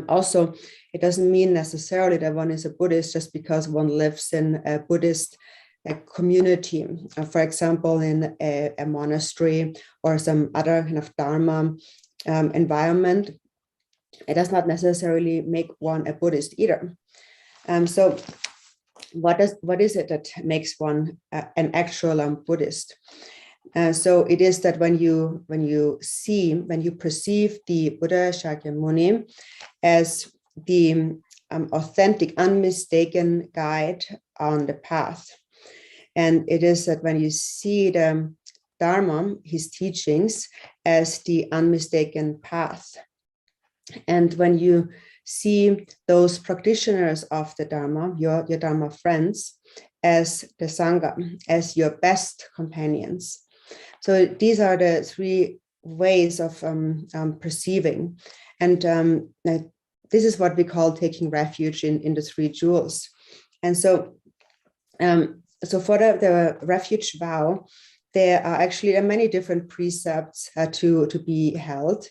Also, it doesn't mean necessarily that one is a Buddhist just because one lives in a Buddhist community, for example, in a monastery or some other kind of Dharma environment. It does not necessarily make one a Buddhist either. So what is it that makes one an actual Buddhist? So it is that when you perceive the Buddha Shakyamuni as the authentic, unmistaken guide on the path. And it is that when you see the Dharma, his teachings, as the unmistaken path. And when you see those practitioners of the Dharma, your Dharma friends, as the Sangha, as your best companions. So these are the three ways of perceiving. And this is what we call taking refuge in the three jewels. And so for the refuge vow, there are actually many different precepts to be held.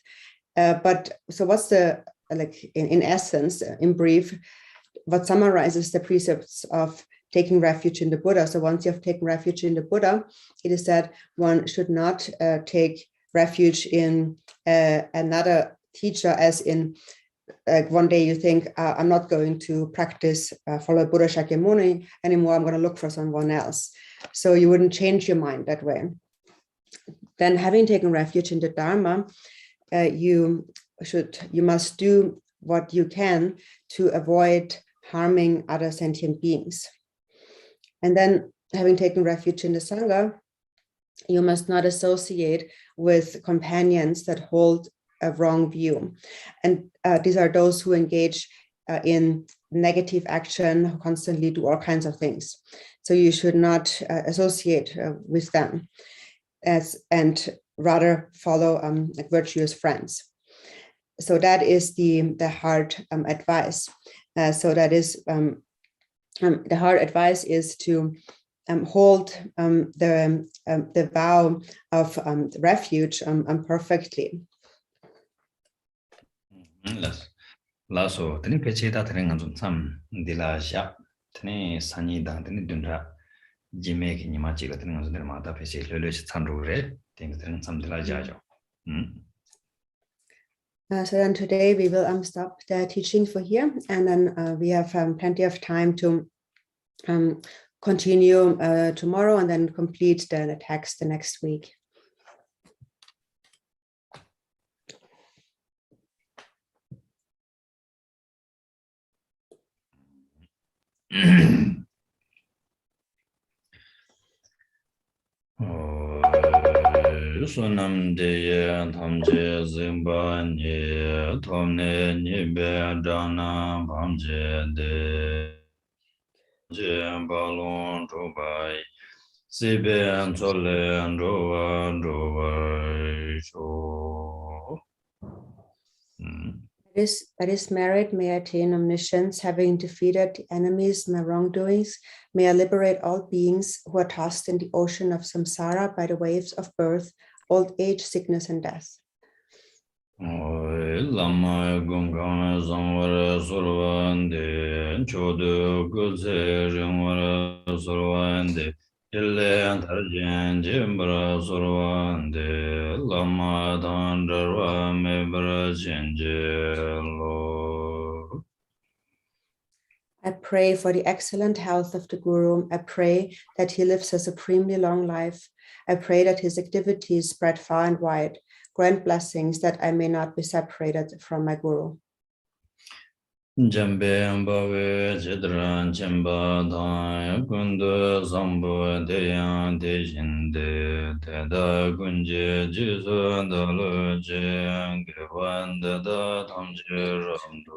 But so what's in essence, in brief, what summarizes the precepts of taking refuge in the Buddha? So once you have taken refuge in the Buddha, it is that one should not take refuge in another teacher, as in one day you think, I'm not going to practice follow Buddha Shakyamuni anymore, I'm going to look for someone else. So you wouldn't change your mind that way. Then, having taken refuge in the Dharma, you must do what you can to avoid harming other sentient beings. And then, having taken refuge in the Sangha, You must not associate with companions that hold a wrong view. And these are those who engage in negative action, who constantly do all kinds of things. So you should not associate with them, and rather follow virtuous friends. So that is the hard advice. So that is the hard advice is to hold the vow of refuge perfectly. Lasso, teni pecheta teni nganzun sam dila sha, teni sanyi dang teni dunra jime ki nima chila teni nganzun dira mata peche lolo shi tsanru re, teni sam dila jajo. So then today we will stop the teaching for here, and then we have plenty of time to continue tomorrow and then complete the text the next week. Sunam deye tamje zimba nye tomne nyebe dana bamje de je balon robai sibe chole roba sho. That is merit, may I attain omniscience, having defeated the enemies, my wrongdoings. May I liberate all beings who are tossed in the ocean of samsara by the waves of birth, old age, sickness, and death. Lama gunga zangwara survande chodu gulse ringwara survande ille tarjen jimbra survande lama dandarva mebra chenjelo. I pray for the excellent health of the Guru. I pray that he lives a supremely long life. I pray that his activities spread far and wide. Grant blessings that I may not be separated from my Guru. Jambe ambawe chidran chemba dhan kundu sambu deyan dejinde teda kunje jisu dalu jen gewan dada tamche ramdu.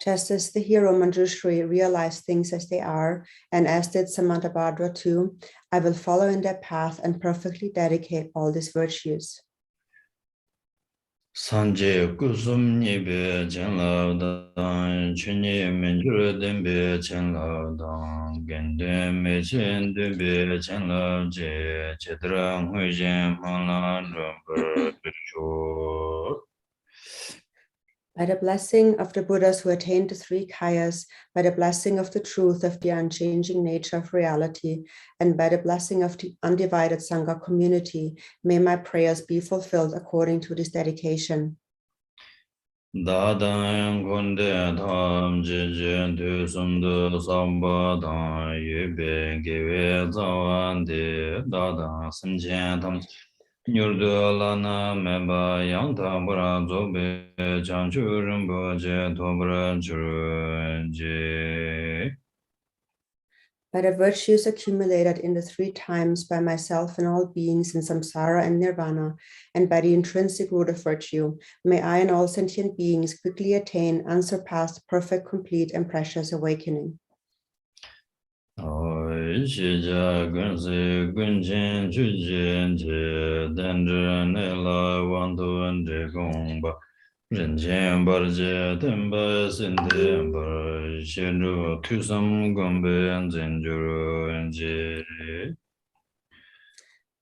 Just as the hero Manjushri realized things as they are, and as did Samantabhadra too, I will follow in their path and perfectly dedicate all these virtues. Sanje kusum nibe chenlav dan, chunye menjur denbe chenlav dan, gende me chen denbe chenlav je, chedra huijen mala rambar bisho. By the blessing of the Buddhas who attained the three kayas, by the blessing of the truth of the unchanging nature of reality, and by the blessing of the undivided Sangha community, may my prayers be fulfilled according to this dedication. Dadang konde tham jeje tu sumdu samba dang yube gewe zawande dadang simchen tham nyurdu lana meba yang tambura zobe chanchu rinpo je tobra churje. By the virtues accumulated in the three times by myself and all beings in samsara and nirvana, and by the intrinsic root of virtue, may I and all sentient beings quickly attain unsurpassed, perfect, complete, and precious awakening. Shija gunse gunchen chujen je dendra nela wantu de gongba rinchen barje temba sindemba shenru tusam gombe zenjuru je.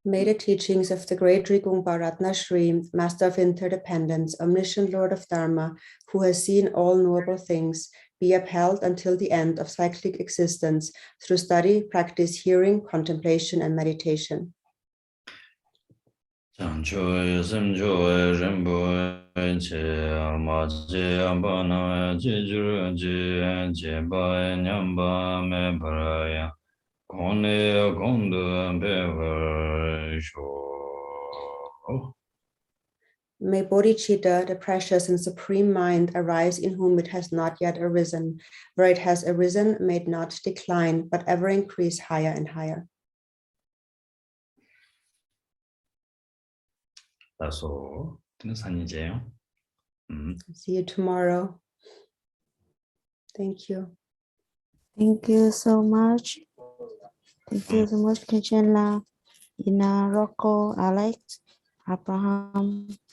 May the teachings of the great Rigungpa Ratna Shri, Master of Interdependence, Omniscient Lord of Dharma, who has seen all knowable things, be upheld until the end of cyclic existence through study, practice, hearing, contemplation, and meditation. Chanchoy semchoy rinpo che alma che ambana che juru che che ba nyamba me paraya kone kondu pevar sho. May Bodhicitta, the precious and supreme mind, arise in whom it has not yet arisen. Where it has arisen, may it not decline, but ever increase higher and higher. 다소 등산이제요. See you tomorrow. Thank you. Thank you so much. Thank you so much, KHENCHEN, Ina, Rocco, Alex, Abraham.